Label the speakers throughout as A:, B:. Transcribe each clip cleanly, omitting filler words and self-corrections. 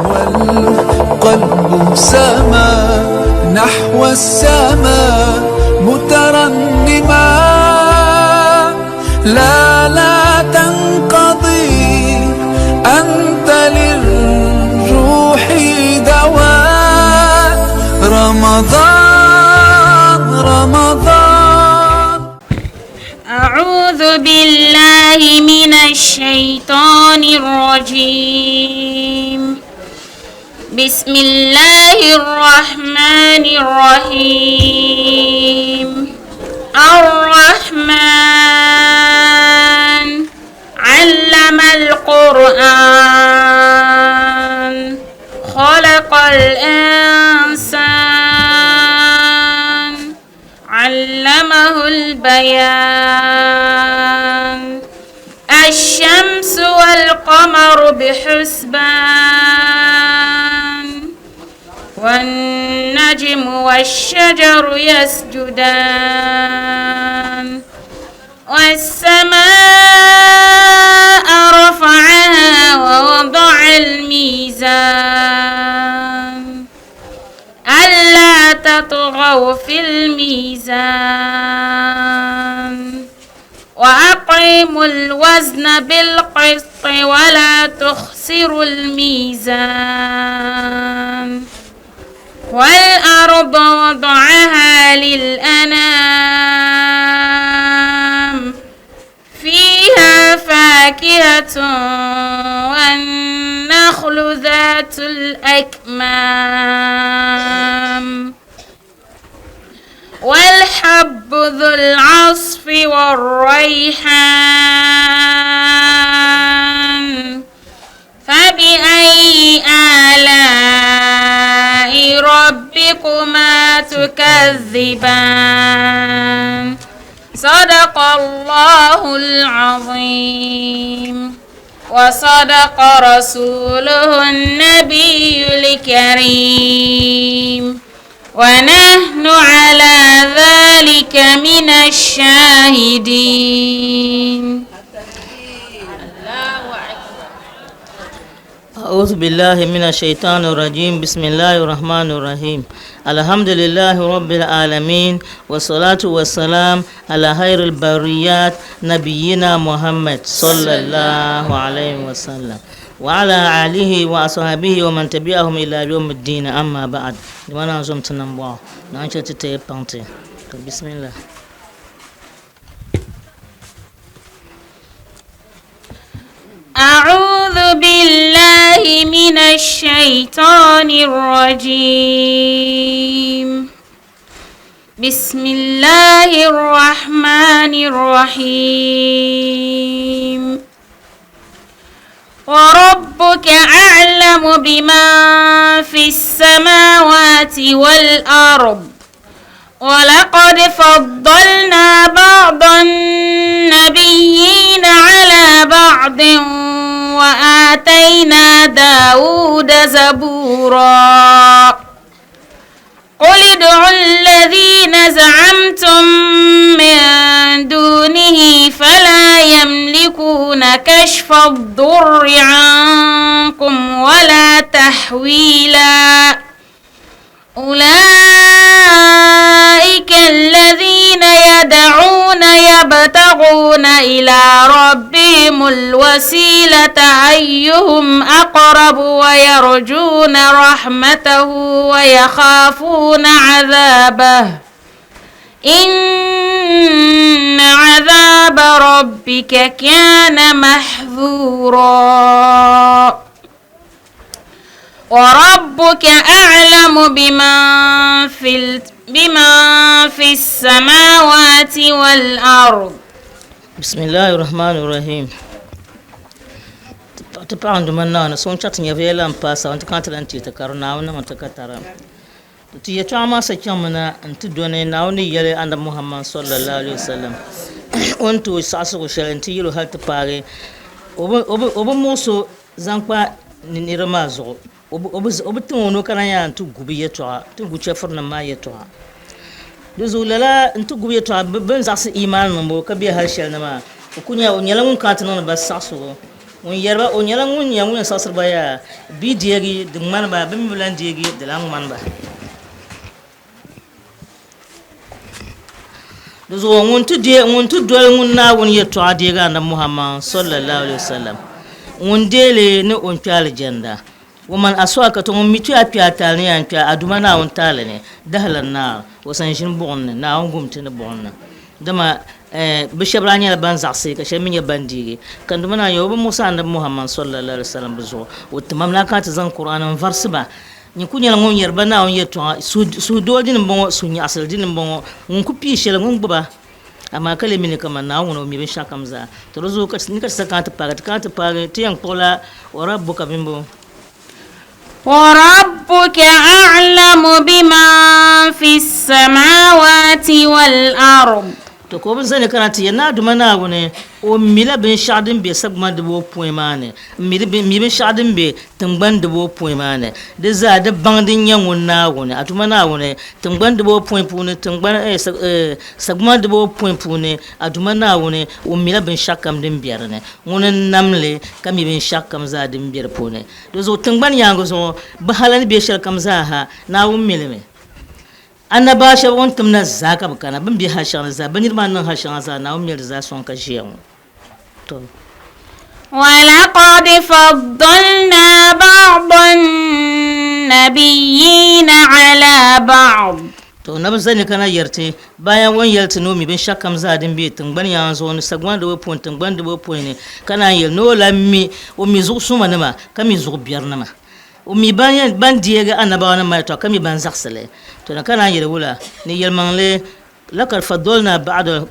A: والقلب سما نحو السماء مترنما، لا تنقضي، أنت للروح دواء. رمضان.
B: أعوذ بالله من الشيطان الرجيم. بسم الله الرحمن الرحيم. الرحمن علم القرآن خلق الإنسان علمه البيان. الشمس والقمر بحسبان والنجم والشجر يسجدان. والسماء رفعها ووضع الميزان ألا تطغوا في الميزان وأقيموا الوزن بالقسط ولا تخسروا الميزان. والأرض وضعها للأنام فيها فاكهة والنخل ذات الأكمام والحب ذو العصف والريحان. فبأي آلاء ربكما تكذبان. صدق الله العظيم وصدق رسوله النبي الكريم ونحن على ذلك من الشاهدين.
C: أعوذ بالله من الشيطان الرجيم. بسم الله الرحمن الرحيم. الحمد لله رب العالمين والصلاة والسلام على خير البريات نبينا محمد صلى الله عليه وسلم وعلى آله وأصحابه ومن تبعهم إلى يوم الدين. أما بعد لمن زمت نمبر نانشة تيبانتي. بسم الله.
B: أعوذ بالله من الشيطان الرجيم. بسم الله الرحمن الرحيم. وربك أعلم بمن في السماوات والأرض ولقد فضلنا بعض النبيين على بعض وآتينا داود زبورا. قل ادعوا الذين زعمتم من دونه فلا يملكون كشف الضر عنكم ولا تحويلا. أولئك الذين يدعون يبتغون إلى ربهم الوسيلة أيهم أقرب ويرجون رحمته ويخافون عذابه. إن عذاب ربك كان محذورا. وربك أعلم بمن في السماوات والأرض.
C: بسم الله الرحمن الرحيم. تبعند من نانا سون شاتن يفيلا مباسا وانت كانت لانتي تكارنا ونا متكترا تي يتعما سكيامنا انت دوني ناوني يلي عند محمد صلى الله عليه وسلم وانتو ساسو شلنتي يلو هل تباري وبموسو زنقا نيرمازو وبتمونو كان يانتو غبي يتوا تنغو تشفرنا ما يتوا دوزو لا انتو غبي يتوا بن زاس ايمان مبو كبي هالشل نما وكنيا ونيلمون كاتنا بس ساسو ŋun yɛriba o nyɛla ŋun nyɛ ŋun saɣasiriba yaa bia deegi di ŋmani ba bɛ mi bi lan deegi di lan ŋmani ba di zuɣu ŋun ti doli ŋun Naawuni yɛltɔɣa deegi Annabi Muhammad sallallahu alaihi wasallam ŋun deeli ni o kpɛ aljanna ومن أسواك تون ميتو أبيا تالني أنك أدوما ناون تالني دهل النار وسنشين بغن ناون قمتين بغن دما بشبراني لبان زعسيك شمين يبانديجي كان دمنا يوب موسى النبي محمد صلى الله عليه وسلم بزو والتمام لا كانت زن قرآن فرسبا نكون يلعون يربنا ونيتوا سودو دين بمو سوني أصل دين بمو ونكوبي شلون بابا أما كلمة كمان ناون ومي بنشاكم زا ترزو كنيك سكانت باغ تيان قولا وربك بيمبو
B: وربك أعلم بمن في السماوات والأرض
C: to ko bin sani kana tiya na duma na wune o mila bin shadin be sagma de bo poimane mi bin shadin be tangban de bo poimane de za de bandin yan wonna wune atuma na wune tangban de bo poin pune tangban sagma de bo poin pune atuma na wune o mila bin shakam din biyarne wune namle kami bin shakam za din biyar pune do zo tangban yango zo bahalan be shal kam za ha na wun milime annaba shab on tumna zaka bakana bin bi hashan za banir man nan hashan za na umar za son ka jiyan to
B: ولقد فضلنا بعض النبيين على بعض
C: to na bazani kana yarte bayan wan yalta no mi bin shakam za din bi tungban ya zo ni sagwan da wopon tungban da wopon ne kana yel no lammi o mi zu suma ne ma kami zu biyar ne ma ومي بان ديغا انا بانا ما تو كمي بان زخسله تو كان يقول ني يلمن لقد فضلنا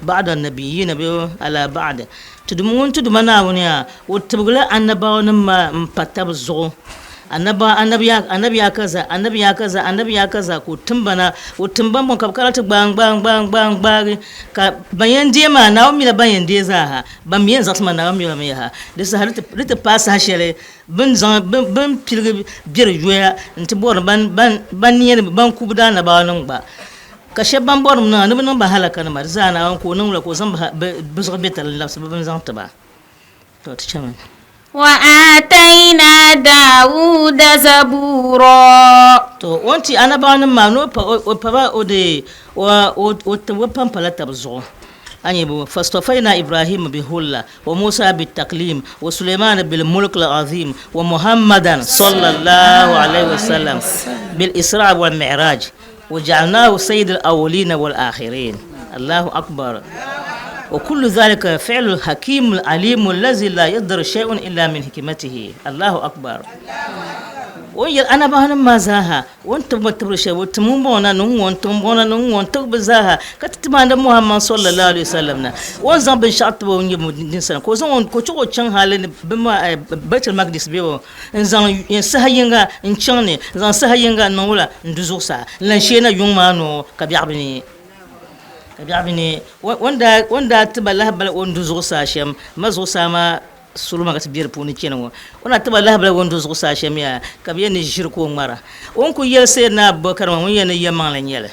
C: بعد النبيين على بعد تدمنا ونيا وتبغلا انا بانا ما مبتب زو annabi ya kaza ko tumbana o tumban mon kapkara ta bang ka bayan je ma na mi la bayan de za ha ban mi yanzu ma na mi la mi ha da sa rita pasa ha shere ban pilga bir joya nti bor ban ni ban kubda na ba nan ba kashe ban bor na nan ba halaka na mar za na ko nan la ko san ba zo betal la sabban zan ta ba to ta chaman
B: وآتينا داود زبورا
C: to wanti anabawan mano pa ode wa pampala tabzo ani bo fastafaina ibrahim bihulla wa musa bitaklim wa sulaiman bil mulk al azim wa muhammadan sallallahu alaihi wasallam bil isra wal mi'raj wa ja'alnahu sayyid al awwalin wal akhirin allahu akbar وكل ذلك فعل الحكيم العليم الذي لا يقدر شيء إلا من حكمته الله أكبر ويل أنا بهنا ما زاها وانت بتبرش وتمونا نون بزاها كتتمان محمد صلى الله عليه وسلم وانزم بشرط ونجم كوزون كوتشو تشان حالين بما بيت المقدس بيو انزم سهينغا انشاني انزم سهينغا نولا ندزوسا لنشينا يوم مانو كبيعبني wanda taba lahabala wanda zo sashem mazo sama suluma ka biyar puni kenan wanda taba lahabala wanda zo sashem ya kabiya ni shirko mara on ku yel sai na bakar mun yana yamman lan yele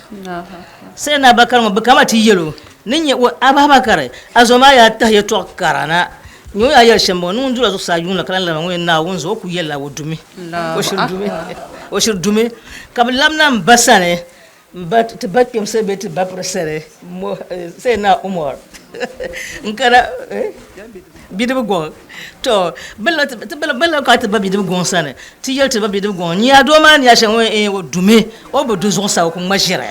C: sai na bakar mun bakama ti yelo nin ya ababakar azoma ya tahya to karana nyo ya yel shembo nun dura zo sayun la kan la mun na won zo ku yella wudumi o shirdume kabilam nan basane but to back him say better bapresere mo say na umar nkara bidibu gon to bella ka ta bidibu gon sane ti yel ta bidibu gon nya do man ya shan we dume o bo do zo sa ko mashire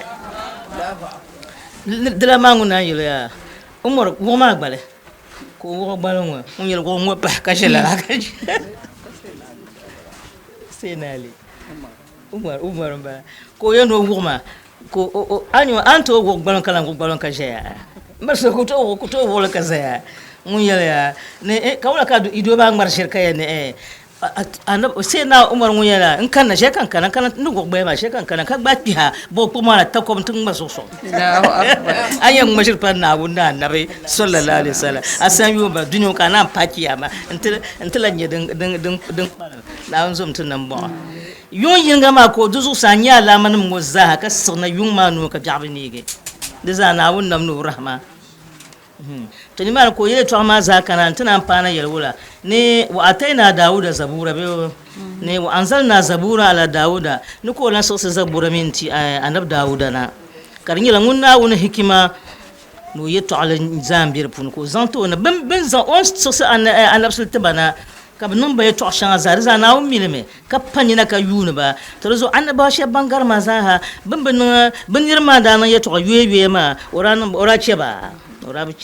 C: de la manguna yele ya umar wo ma gbale ko wo balon wo yel ko mo pa ka shela ka senali umar ba ko yeno wuma ko anyo anto go balon ka jaya mbaso ko to wala ka zaya mun yala ne ka wala ka ido ba ngar shirka ya ne anab sai na umar mun yala in kana shekan kana nu go ba shekan kana ka ba tiha bo kuma ta ko tun maso so ayan mashir fa na wunda nabi sallallahu alaihi wasallam asan yo ba dunyo kana pakiya ma intila nye din na unzum tun nan ba yon yinga ma ko duzu sanya laman mo za ka sirna yung ma no ka jabni ge da za na wun nam no rahma to ni ma ko yele to ma za kana tana pana yalwula ne wa ataina dauda zabura be ne wa anzalna zabura ala dauda ni ko lan so zabura minti anab dauda na karingi la ngunna wona hikima no yeto ala zambir pun ko zanto na ben za on so anab sulta bana ka nan ba yeto shan azar za na milime ka panina ka yuna ba to zo annaba she bangar ma za ha ben yirma da nan yeto yuye ma ora ce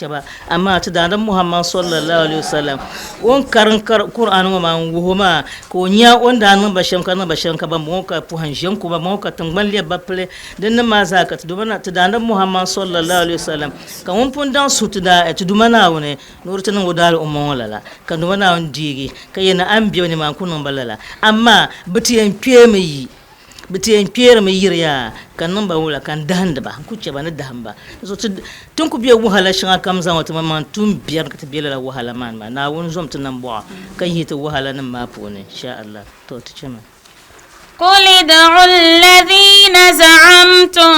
C: ba amma ta da Muhammad sallallahu alaihi wasallam on karan Qur'an ma wuhuma ko nya on da nan basham ka ba mo ka pu hanjen ko ba mo ka tangban le ba ple den ma za ka to bana ta da Muhammad sallallahu alaihi wasallam ka on pun dan sutu da to dumana wone nur tan wodal umma wala ka dumana on digi ka yana an biyo ne ma kunon balala amma bitiyan piye mai bitiyan piye mai yirya kan nan ba wala kan dahanda ba ku ce ba na dahan ba so tun ku biya wahala shin kam zan wata man tun biyar ka tabiya la wahala man ma na won zom tun nan ba kan yi ta wahala nan ma fu ne insha Allah to ta ce ma
B: قل ادعوا الذين زعمتم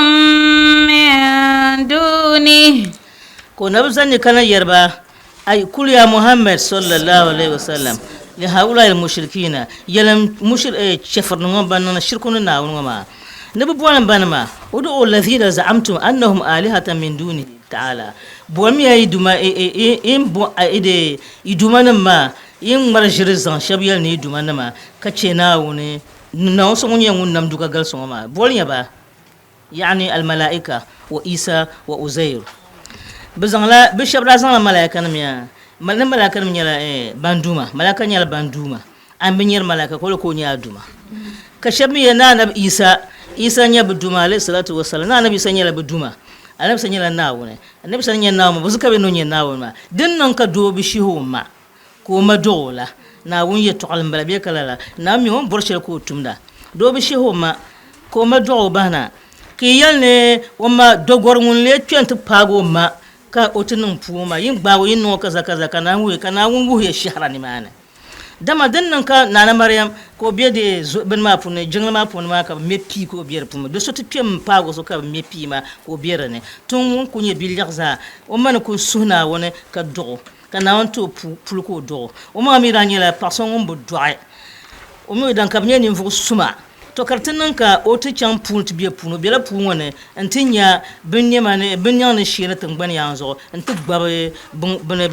B: من دونه
C: ko na bizan ne kana yarba ay kul ya Muhammad sallallahu alaihi wasallam لهؤلاء المشركين يلم شفر نغم باننا شركون ناون ما نبوان بانما ودعوا الذين زعمتم انهم آلهة من دونه تعالى بومي يدما ام بو ايدي يدما ما ين مرجرزان شبيل ني يدما ما كاتشي ناوني ناو سون يون نم دوكا غال سون ما بوليا با يعني الملائكة وعيسى وعزير بزنلا بشبرازان الملائكة نميا malaka nyala banduma malaka nyala banduma ambinyar malaka ko nya duma kashami yana nabi isa nya buduma alayhi salatu wassalam na nabi sanya la buduma annabi sanya la nawune annabi sanya nawo buzuka be nonye nawo ma dinnan ka dobi shi homa ko madola na wunye to almbala be kalala na mi won borshe ko tumda dobi shi homa ko mado bana ki yalne wama dogor mun le twent pago ma ka otunin puma yin gbawo yin no kaza kana hu ya shahara ni mana dama dannan ka nana maryam ko biye de ben ma pune jingla ma pune ma ka mepi ko biye puma do sotu pem pago so ka mepi ma ko biye ne tun kunye bilyaza o man ko suna wona ka do kana on to pul ko do o ma mi ranyela person on bo doy o mi dan ka nyeni mfu suma to kartinan ka ota chan pun to biya puno bela pun wona antinya binya mane binya ne shira tangban yanzo antu gbabe bune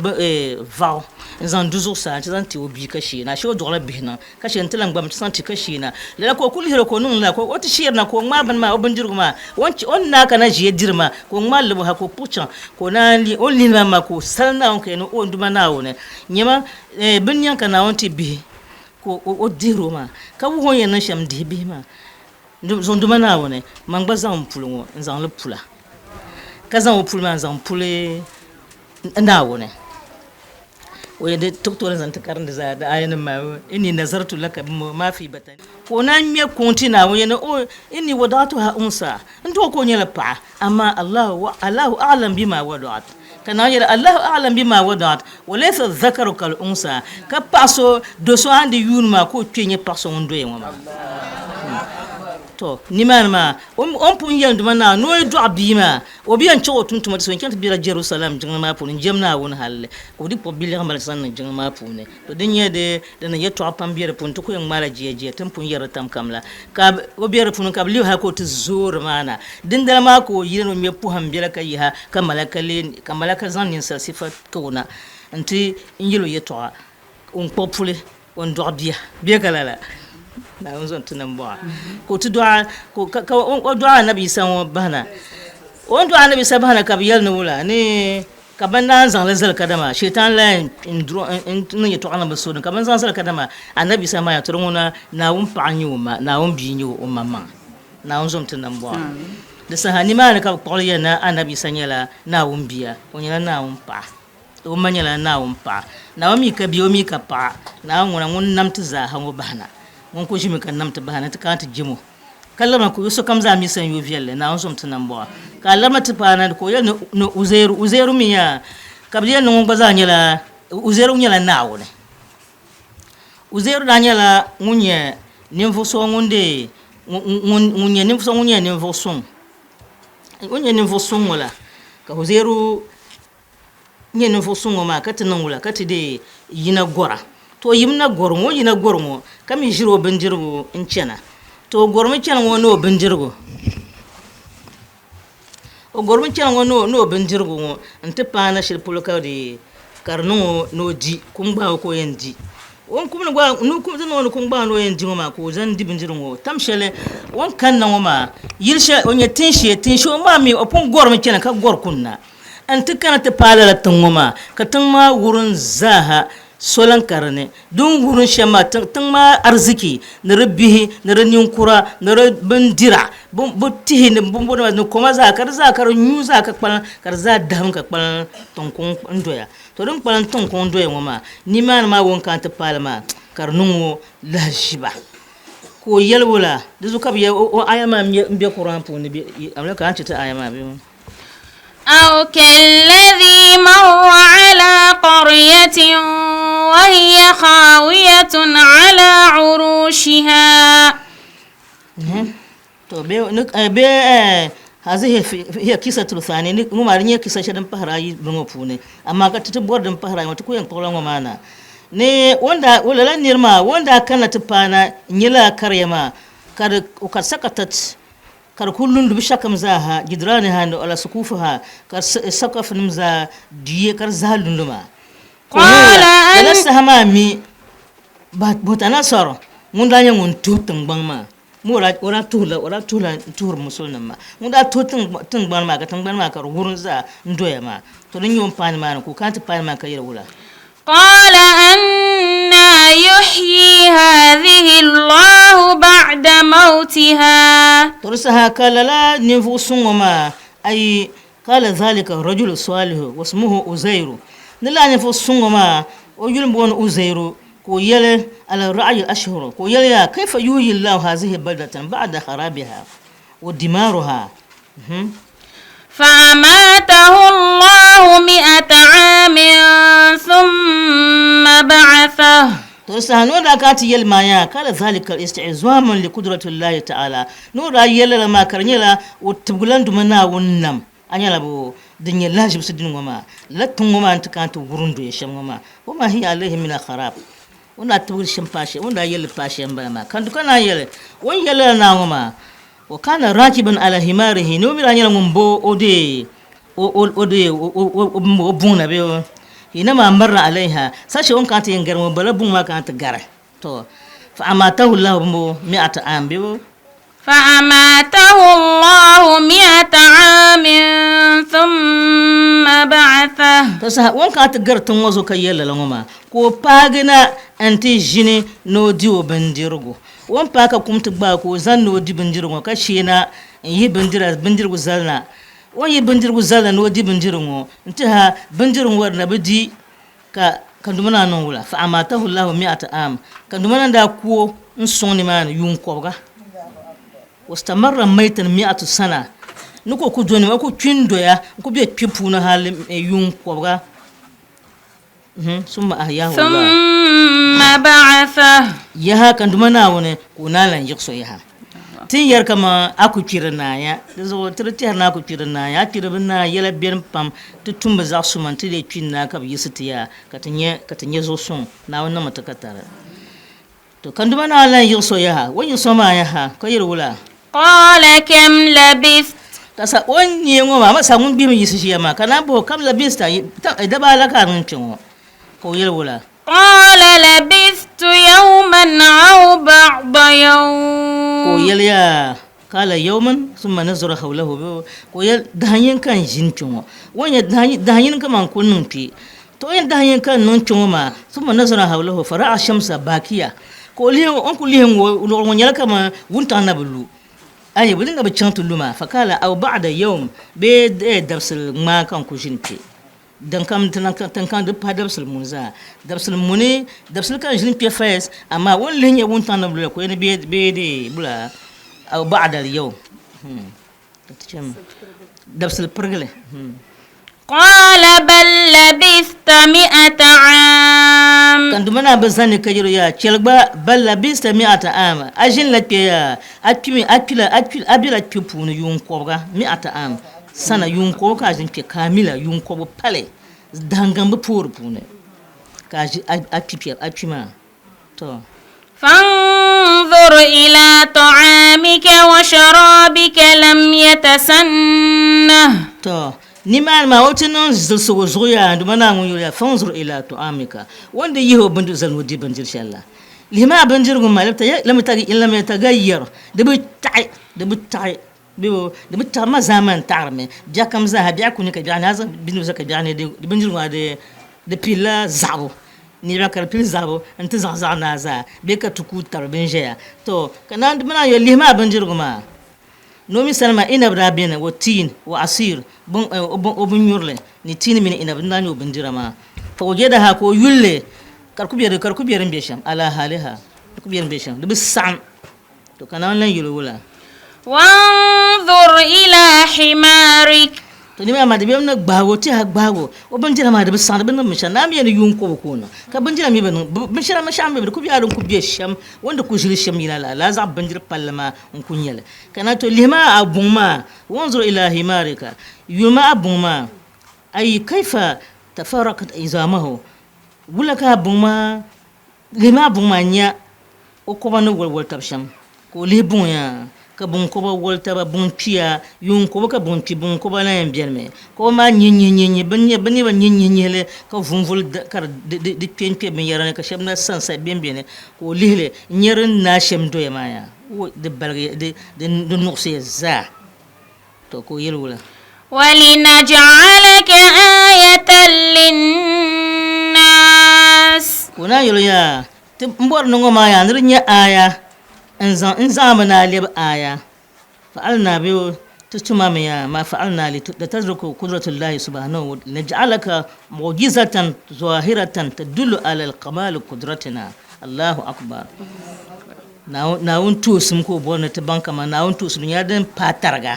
C: val zan duzo sa zan ti obi ka shi na shi dola bihna ka shi antilan gbam san ti ka shi na la ko kul hero ko nun la ko ota shir na ko ma ban ma obin jirguma wanci on na kana je dirma ko ma lubu ha ko puchan ko na li on li ma ko salna on ke no on duma na wona nyema binya kana on ti bi o diro ma ka wo yen na sham de bi ma zon duma na wona man gba zan pulungo zan le pula ka zan pul ma zan pule na wona o yede doktor zan ta karanda za da ayin ma inni nazartu laka ma fi batani ko na me kontina wo yen o inni wadatu ha unsa ndo ko nyela pa amma Allahu a'lam bima wadat kana yira Allahu a'lam bima wadat walaysa dhakaru kal unsa ka paso do so andi yunma ko tyenye paso ndo yen ma to ni ma on pun yel duma na no do abima obian cho tuntuma so kent bira Jerusalem jinga ma pun jemna won halle ko di po bilir mal san jinga ma pun to denye de na yeto apam bira pun to ko yang mala jeje tan pun yera tam kamla ka obira pun ka bli ha ko to zur mana dindal ma ko yino me pu ham bira kai ha kamalaka zan nin sa sifat ko na anti ingilo yeto on popule on do biya kalala na unzon tunan ba ko tu du'a ko ka du'a nabi san bana on du'a nabi san bana ka biyal no wala ne ka banda zan lazal kadama shaitan la in ya to ana baso ka ban zan sal kadama annabi san ma ya turuna na wun panyu ma na wun binyu umma na unzon tunan ba da sahani ma ka qoliya na annabi san yala na wun biya on yala na wun pa o manyala na wun pa na wumi ka biyo mi ka pa na wun namtu za hango bana won ko jimi kan namta bahana ta kanta jimo kallama ko so kam za mi san yo vielle na on som tanan bo kallama ta pana ko ya no uzairu miya kabdiya no baza nyala uzairu nyala nawo ne uzairu da nyala munye nimfo so ngunde munye nimfo so munye nimfo so wala ka uzairu nye nin fo sungo ma kati nan wula kati de yina gora to yimna gorngo yina gorngo kami jiro bindirgo in cena to gormi cena no bindirgo o gormi cena no bindirgo nte pana shil pulka de karno no di kumba ko yendi won kumna gwa no kumta no kumba no yendi ma ko zan di bindirgo tamshele won kan nan ma yilsha onye tinshi o ma mi opon gormi cena ka gor kunna anti kana te pala la tungoma ka tungma wurin zaha solan karne dun wurin shama tungma arziki na rabbihi na ranin kura na bandira butihi ne bumbo na kuma zakar nyu zaka kpalan kar za dam ka kpalan tonkon ndoya to dun kpalan tonkon ndoya ngoma ni man ma won kan te pala ma karnungo la shiba ko yelwula duzu kabiya o ayama mbe Qur'an puni bi amla kan ta ayama bi
B: أو كالذي مر على قرية وهي خاوية على عروشها.
C: هذه هي قصة ثانية ممارنية قصة شدن بحراي بنوبوني أما كتبور دم بحراي وتكوين قولنا معنا ne wala nirma wanda kana tupana nyila karyama kar ukasakatat kar kullun dubi shakam zaha gidrani hando ala sukufaha kar sakaf nimza diye kar zalunduma qala an sahamami bat botana soro munda nya ngun tutun bangma mura ora tula tur musulma munda tutun bangma ka bangma kar hurun za ndoya ma to din yon pan ma ko kanta pan ma ka yira wula
B: قال أنا يحيي هذه الله بعد موتها.
C: ترسها قال لا نفوسهما أي قال ذلك الرجل صالح واسمه أزير نلا نفوسهما رجل بون أزير كويل على الرعي الأشهر كويل كيف يحيي الله هذه البلدة بعد خرابها ودمارها.
B: فأماته الله 100 عام ثم بعثه.
C: ترسها نورا كاتي يلمايا قال ذلك الاستعزام لقدرة الله تعالى نورا يلا ما كرنيلا وتبغلان دمنا ونم أنيلا بو دنيا لاجب سدين وما لا تنوما أنت كانت وغرندو يشم وما وما هي عليه من الخراب ونا تبغل شمباشي ونا يلا باشي أمبما كان دكانا يلا وين يلا ناوما وكان راكبا على هماره نومي رانيلا مبو أودي وبونا بيو إنما مر عليها ساشي وان كانت ينقر وبلا بون ما كانت قرة تو فأماته الله 100 عام بيو
B: فأماته الله 100 عام ثم بعثه.
C: تسا وان كانت قرة تنوزو كيلا لنغما كو باغنا انتي جيني نو ديو بنديرغو وان باكا كومت باكو زان نو دي بنديرغو كاشينا يي بنديرغو زالنا won yi bindirgu zalla no di bindirungo ntaha bindirun warna bidi ka kandumana non wula fa amatahu allah 100 am kandumana da kuo nsoni man yun kobga wastamarra maitan 100 sana nuko ku joni ko kwindo ya ko be pipuna hal yun kobga summa ahyahu allah
B: thumma ba'atha
C: yaha kandumana wone kunalan yikso yaha tin yar kama aku kirna ya zo tirti har na ku kirna ya tirbina yala biyan pam tutumba za su man tile kinna ka bi sitiya katanye zo sun na wannan matakatara to kan duma na Allah yuso ya wani so ma ya ha ko yirwula
B: qala kam labith
C: tasa wani ngoma masa mun bi mu yisi ya ma kana bo kam labista da ba la kan cin ko yirwula
B: قال لبثت يوما أو بعض يوم.
C: كويل يا قال يوما ثم نظر حوله كويل دهين كان جنتشو وين دهين كمان كونن في تو ين دهين كان نونتشو ما ثم نظر حوله فرأى الشمس باكية كوليه أنكوليه ونيلا كمان ونتانا بلو أي بدنا بتشانتو لما فقال أو بعد يوم بيد درس ما كان كوجنتي dan kam tankan de padabsul munza dabsul muni dabsul kan jin pe fes amma won linya won tan bula ko ne be de bula aw ba'da al yawm dabsul pergle
B: qala bal labista 100 am
C: kan dumana bazani kajiro ya chelba bal labista 100 am ajin la pe ya abila pupunu yun kobga 100 am sana yun ko ka jin ke kamila yun ko pale dangan bu pour pune ka a pima to
B: فانظر إلى طعامك وشرابك لم يتسنه
C: to ni man ma wata nan zo zoya da mana mun ya fanzur ila tu'amika wanda yiho bandu zal wudi banjir insha Allah lima banjir gum malata lam yatagayyar da bi ta ma zaman tarme biya kam za biya kuni ka biya nazan binu zaka biya ne da banjir ma da pila zabo ni ba kar pil zabo anta za na za be ka tuku tarbin jaya to kana mana yo lima banjir gum nomi salma ina brabina wa tin wa asir bun yurle ni tin min ina bindani o bindira ma fa wajeda ha ko yulle kar ku biyar besham ala haliha ku biyar besham de bisam to kana lan yulo wala
B: وانظر إلى حمارك
C: to ni ma de bemna gbago ti ha gbago o bindira ma de bisam de bin mishan na mi yun ko ko na ka bindira mi ban mishara ma sham be ku biyar ku besham wanda ku shiri sham ina la za bindira pallama kun yele kana to lima abuma wanzur ila himarika yuma abuma ay kaifa tafaraqat izamahu wala ka abuma lima abuma nya o ko banu wal tabsham ko libun ya ka bun ko ba wal taba bun piya yun ko ka bun pi bun ko ba na yambiyalme ko ma nyi banye ba nyi le ka vunvul kar de pen bin yarane ka shamna sansa bembene ko lile nyerin na shem do yamaya o de balge de nuqsi za to ko yelwala
B: ولنجعلك آية للناس
C: kuna yelya mbor no ma ya nrinya aya انزام نالب آية فعلنا بيو تتمام يا ما فعلنا لتدرك قدرة الله سبحانه نجعلك معجزة ظاهرة تدل على الكمال قدرتنا الله أكبر ناون توسم كو بون تبانك ما ناون توسم يادن باترغا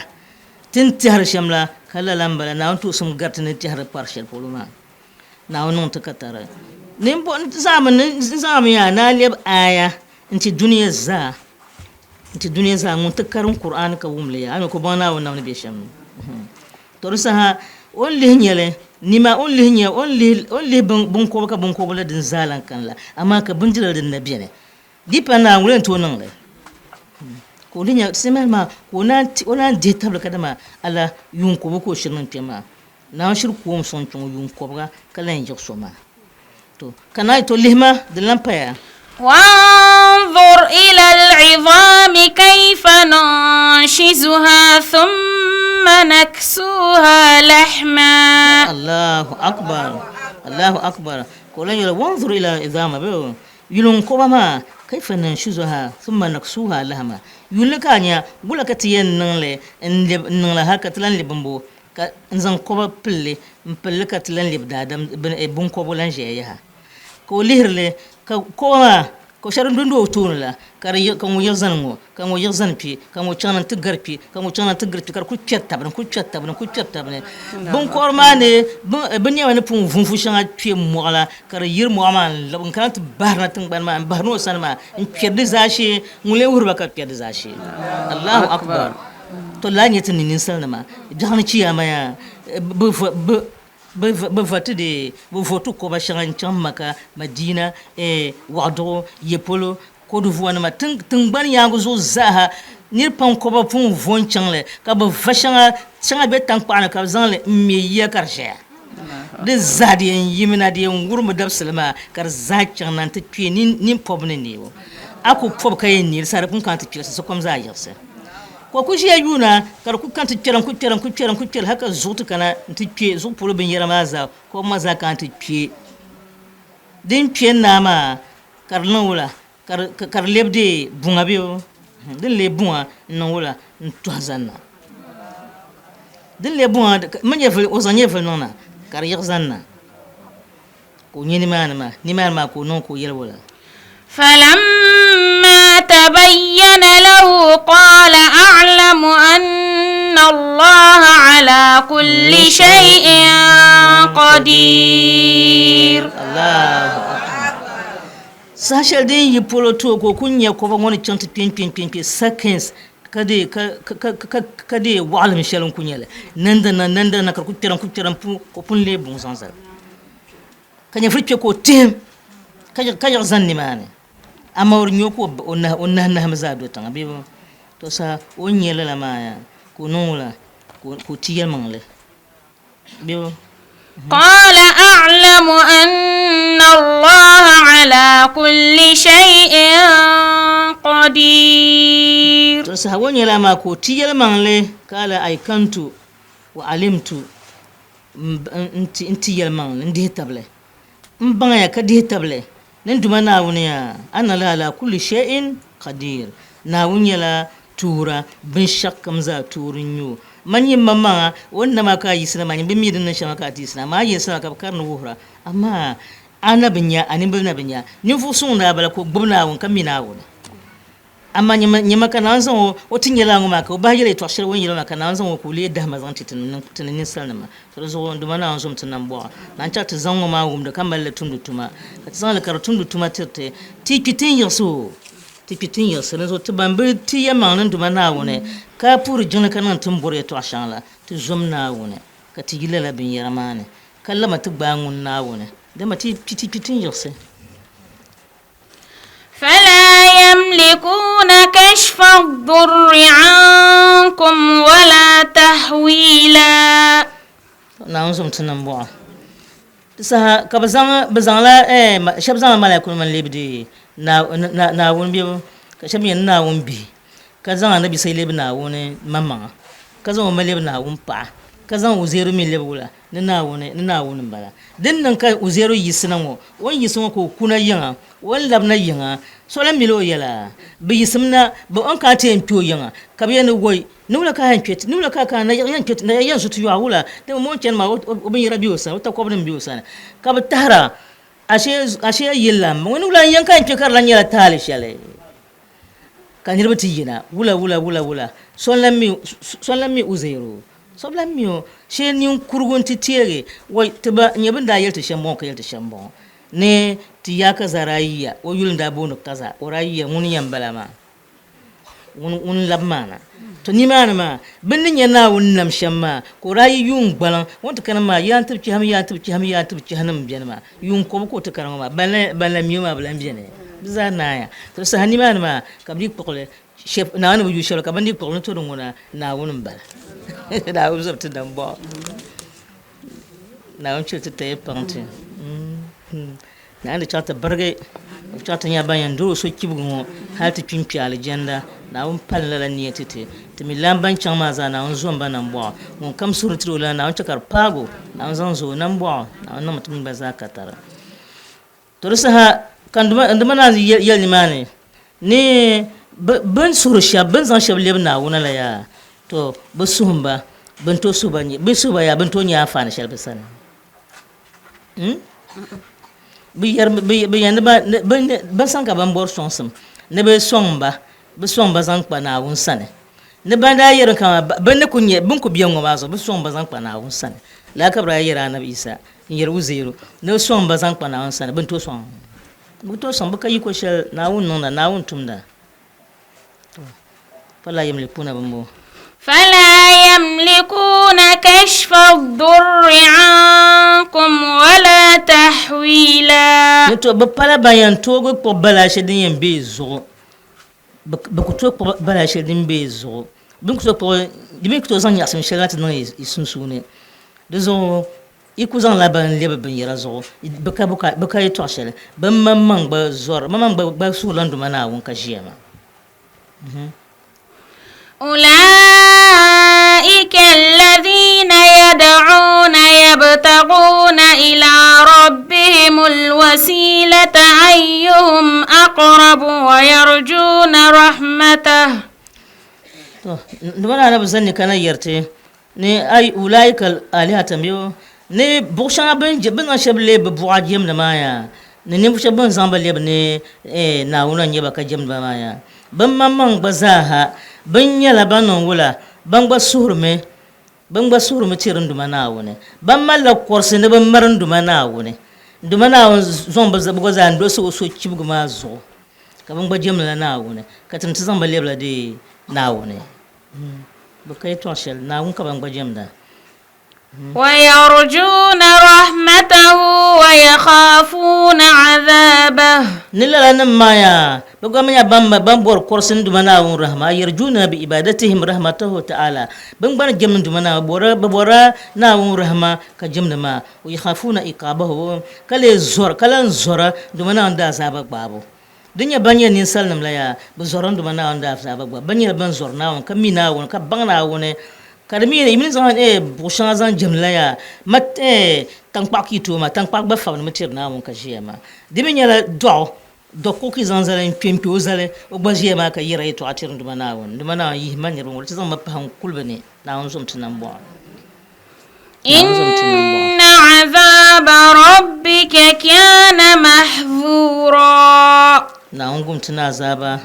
C: تنتهر شملا كلا لامبلا ناون توسم غاتن تهر بارشل بولما ناون نون تكتر نيمبو نزام يا نالب آية انت دنيا زا انت دنيا زا منتكرون قرآن كوملي يعني كوبانا ونام بيشم تورسها only nyele nima only bunko ka bunko bala din zalan kan la amma ka bunjira din nabiyane dipa na ngulen to nan le ko linya semal ma ko na de tabla kadama ala yun ko ko shirin tema na shir ko son tun yun ko ga kalan jik soma to kana to lihma din lampaya
B: وانظر إلى العظام كيف ننشزها ثم نكسوها لحما
C: الله أكبر كلن يلا وانظر إلى العظام بيو يلون كوبما كيف ننشزها ثم نكسوها لحما يلكانيا ولا كتين نله نله هكتلان لبمبو نزن كوبا بلي مبلي كتلان لبدادم بن كوبو لانجيها ko lihirle ka koma ko sharin dundo tunula kar kan wo yazango kan wo yazanpi kan wo chanan tigarpi kan wo chanan tigarpi kar ku cettabne bon kormane ben yawane pun funfu shanga pie mola kar yir moama labun kan t barna tin ban ma barno sanma in pierde zashi ngule wurba ka pierde zashi Allahu akbar to la nyetin nin sanma jahna ciyama ya بفتدي بفتو كوبا شغان مكة مدينة وادو يبولو كودوفوان ما تنبان يانغوزو زاها نيربان كوبا فون فون شغله كابا فشغا شغا بيتان قانا كابزان ميا كارشا de zadien yimina de ngurmu dabselma kar zacha nan ta tue nin pobne niwo aku pob kay ni sare pun kan ta tue so comme ça yerse ko ku je yuna kar ku kan ta tiran haka zutu kana ta tue zu polo bin yara maza ko maza kan ta tue din tue na ma kar non wala kar lebde bunga biyo din le bunga non wala to zanna din le bunga manye fel ozanye fel nona kar yexanna ko nyini manama ni manama ko non ko yelwala
B: فلما تبين له قال أعلم أن الله على كل شيء قدير
C: الله sashal din yi poloto ko kunya ko ban wani chanta pin seconds kade wal mishelun kunyele nanda na kar ku tiran pu ko pun le bon sansar ka nya frike ko tim ka ya zanni mane amma wurin yoko onna hamza do tan abi to sa onyela la maya ko nula ko tiyal mangle biyo
B: قال أعلم أن الله على كل شيء قدير.
C: to sa onyela ma ko tiyal mangle kala ay kantu wa alimtu inti yal mangle ndi table mbanga ya kadi table nin duma na wuniya ana la ala kulli shay'in qadir na wunyala tura bin shakkam za turun yu manyi mamma wanda ma ka yi sina manyi bin midin nan shama ka ti sina ma yi sina ka karnu wuhra amma ana binya ani bilna binya ni fu sun da bala ko gbuna won kan mina won amma nyima kana san o tinyela ngoma ka ba yele to shir won yela kana san ko le da mazan tinin salama to zo nduma na on zum tinan bo nan ta zango ma wum da kamalla tundutuma ka zan la karatun dutuma tirte tikitin yaso tikitin yaso ne zo tibambe ti yama nan duma na wone ka pur jina kanan tun bore to ashala ti zum na wone ka tigila la bin yaramane kallama ti gbangun na wone da mati tikitin yaso
B: فلا يملكون كشف الضر عنكم ولا تحويلا.
C: نعم سمتنا بوا. تسا كبزان لا شبزان ملاكون من لبدي na won bi ka shabi na won bi ka zan annabi sai lebe na won mamma ka zan ma lebe na won pa ka zan uzero mi lebe wala ni na won bala din nan ka uzero yisinan wo won yisin ko kuna yin won labna yin so la milo yala bi yisimna ba on ka te empio yin ka bi ne goy nula ka han kwet nula ka na yan kwet na yan su tuwa wala da mo ken ma o bin rabi osa o ta ko bin bi osa ka ba tahara ashe yilla wani wula yankan ke kar lanyala tali shale kan hirbati yina wula son lammi uzairu so lammi she ni kurgun titiere wai tiba nyabin da yelta shambon ka yelta shambon ne ti yaka zaraiya o yulun da bonu kaza oraiya mun yambalama un labmana to ni mana ma binnin yana wunnam shamma ko rayi yun gbalan wonta kana ma yan tubci ham hanam biyan ma yun ko ta kana ma bala mi ma bala biyan biza naya to sa hani mana ma kabri pokole chef na wani buju shelo kabandi pokole to ngona na wunun bala da uzab ta dan bo na won chete te panti na anda chata barge chata nya bayan do so kibugo halti pimpi aljanna na won palla la niyatete timi lamban chama za na won zomba nan bo mon kam surutro la na won chakar pago na won zanzo nan bo na won mutum ba za ka tara to sa kan duma na yel ni mane ne ban suru sha ban zan sha leb na wona la ya to ba sumba ban to suba ni bi suba ya ban to nya fa na shalbe sana bi yan ba san ka ban bor sonsum ne be somba bi somba zan kpa na won sane ne banda yer kan ban ne kunye bin ku biyan ma so bi somba zan kpa na won sane la ka bra yer annabi isa yer uzero ne somba zan kpa na won sane bin to son ba kai ko shel na won non na won tumda fala yamlikuna bambo
B: فلا يملكون كشف الضر عنكم ولا تحويلا.
C: نتو بپلا bayan to go ko bala shedin yembe zo ba ku to ko bala shedin be zo bin ku to ko dimi ku to zan yasin shelati nan isunsune dezo iku zan laban lebe bin yara zo baka yi to shele ban mamman ba zor mamman ba su landu mana won ka jema
B: أولئك الذين يدعون يبتغون إلى ربهم الوسيلة أيهم أقرب ويرجون رحمته.
C: نبغى أنا بزني كنا يرتي ne ay ulaika alihatan biyo ne bukshan ben ashable be buaj yem na maya ne bukshan ben zamba leb ne na wunan yeba ka jem ba maya ban mamman bazaha ban yala banon wula ban ba surme tirin duma na wune ban malla korse ne ban marin duma na wune duma na wun zon ba zabu goza ndo so kibgu ma zo ka ban ba jem na wune ka tin zamba lebla de na wune ba kai to shel na wun ka ban ba jem da
B: ويرجون رحمته ويخافون عذابه.
C: نلا نمايا بقى من بامبور كورسن دمنا ورحمة يرجون بإبادتهم رحمته تعالى بمبان جمن دمنا بورا ناون رحمة كجمن ما ويخافون إقابه كلا زورا دمنا عند عذاب بابو dunya banya nin sallam la ya bu zoron duma na onda afsa bagba banya ban zor na won kamina won ka bangna won kadmi ne imin zan bu shanga zan jamla ya mat tangpak ki to ma tangpak ba fa mutir na won ka jema dibe nyala do ko ki zan zalen pempi o zale o ba jema ka yira to atir duma na yi man yiro wol zan ma pa han kulbane na won zum tunan bo
B: إن عذاب ربك كان محذورا.
C: na ungum tuna azaba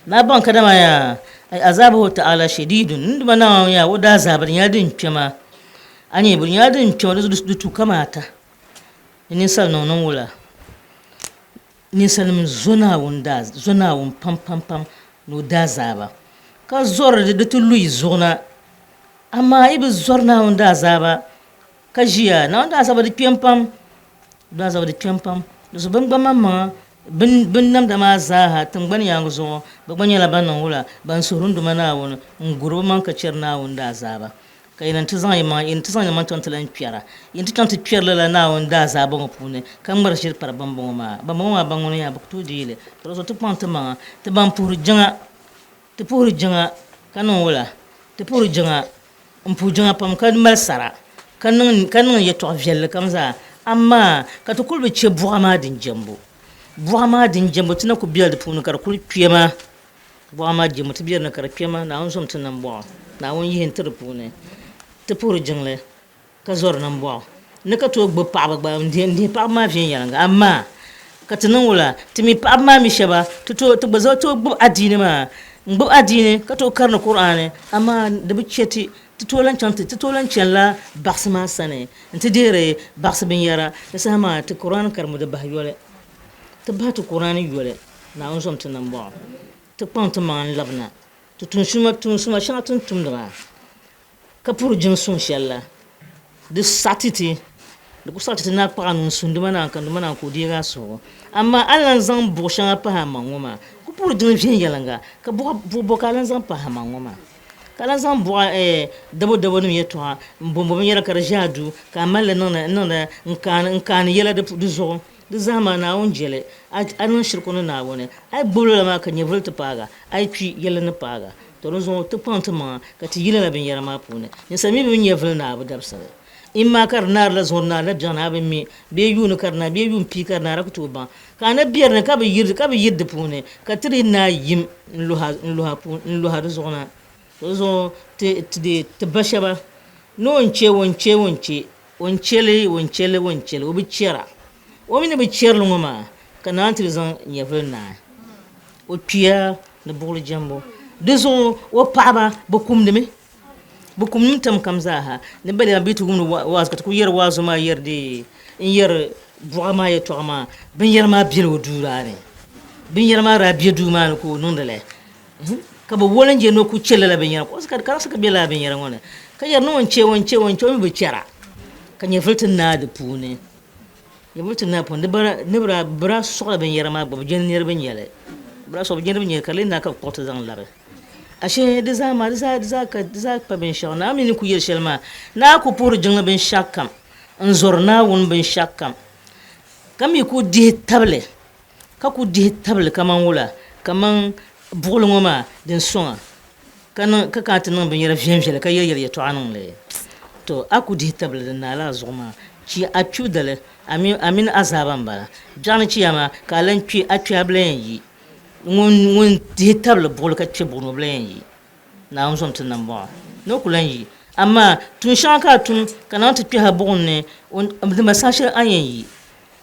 C: na ban kadama ya ai azabahu ta'ala shadidun nduma na ya wada azabar ya din pema anye bun ya din pema da tu kamata ni sal no non wula ni sal min zona wun pam no da azaba ka zor da tu lui zona amma ibi zor na wunda azaba ka jiya na wunda azaba da pempam da su ban mamma bin nam da ma zaha tangban yang zo ban yala ban nan wula ban surun duma na won nguru man ka cer na wunda azaba kai nan tuzan yi man ton talan piara in ton ta piar la na wunda azaba ngo pune kan mar shir par ban ma ban woni ya bakto dile to so to panta ma te ban pur janga kanon wula te pur janga mpu janga pam kan mal sara kanon ye to viel kam za amma ka to kulbe che buama din jambo tina ku biya da punu kar kul piyema buama jambo ti biya na kar piyema na on som tinan bo na on yi hintir pune te pur jingle ka zor nan bo ne ka to gbo pa ba ndi pa ma fi yanga amma ka tinan wula timi pa ma mi sheba to gbo to gbo adini ma gbo adini ka to karna qur'ani amma da bi cheti titolan la baksima sane nti dire baks bin yara sama ti qur'an karmu da bahyole ti batu qur'an yole na on som tinan bo ti pont man labna ti tun suma sha tun da ka pur jin sun shalla de satiti da ku satiti na pa nun sun duma na kan duma na ko dira so amma alan zan bo sha pa ha mangoma ku pur jin fin yalanga ka bo kalan zan pa ha mangoma kala zan bo dabo ni yeto ha mbombo yara kar jadu ka mala nona nkan yela de zo de zama na onjele anan shirkono na wone ai bulu ma ka nyevul to paga ai pi yela na paga to zo to pante ma ka ti yela na bin yara ma pune ni sami bin nyevul na abu dabsale imma kar nar la zonna la jana be mi be yunu karna be yun pi karna ra kutu ba kana biyar ne ka be yirde pune ka tri na yim luha zona zo te bashaba no wonche obi chera o mi ne bi cherlo ngoma kana antri zan nyevna o pia ne bulu jambo dezo o paba bokum tam kamza ha ne bale bitu gum waz ka ku yer wazo ma yer de in yer buama ye toma bin yer ma bil wudurane bin yer ma rabiya duma ko nondale ka ba wolan je no ku cella la benyara ko ka bela benyara ngone ka yar no wonche mi be chara ka nye fultin na da pune ya fultin na pun ne bra so la benyara ma ba jen ne benyale bra so jen benyara ka le na ka ko ta zan labe ashe da za ka ben sha na mi ku yer shelma na ku pur jin ben shakam an zorna won ben shakam kam ku di table kaman wula kaman bugulungo ma din songa ka tin ben yara vien ka yer to anan le to aku di table na la zoma ci acu dale amin azaban bala jana ci yama kalan ci acu ablen yi ngun di table bugul ka ci bugul blen yi na on som tin nan ba no kulan yi amma tun shanka tun kana ta ci ha bugun ne da masashir ayen yi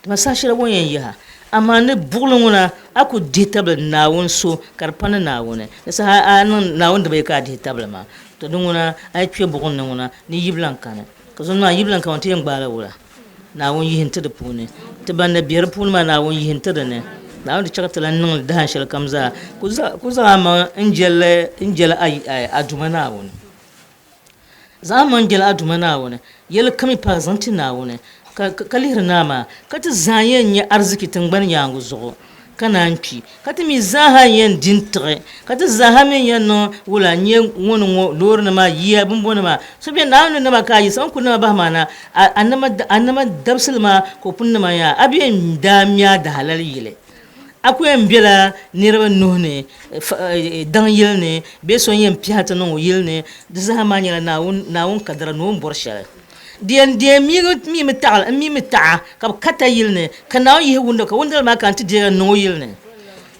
C: da masashir woyen yi ha amma ne bulunguna aku di table na won so karpana na wona sa anan na won da bai ka di table ma to dunguna ai pye bugun nuna ni yiblan kana ko zon na yiblan kan tiyan gbala wala na won yi hinta da pune to banda biyar pune ma na won yi hinta da ne na won da chaka talan nan da han shal kamza ku za ma injela ai aduma na won zaman gel aduma na wona yel kami pa zanti na wona ka lihir nama ka ti zayen ya arziki tingban yangu zo kana npi ka ti mi zaha yen dintre ka ti zaha men yen no wula nye wono lor na ma yiya bumbo na ma so bi na no na ma ka yi san kunna ba mana annama dabsul ma ko punna ma ya abiyen damiya da halal yile akwai mbela niraba nuhne dan yilne be so yen piata no yilne de zaha nyala na won kadara no borshale dian mi mita ka kata yilne kana yi wunda ka wunda ma kan ti de no yilne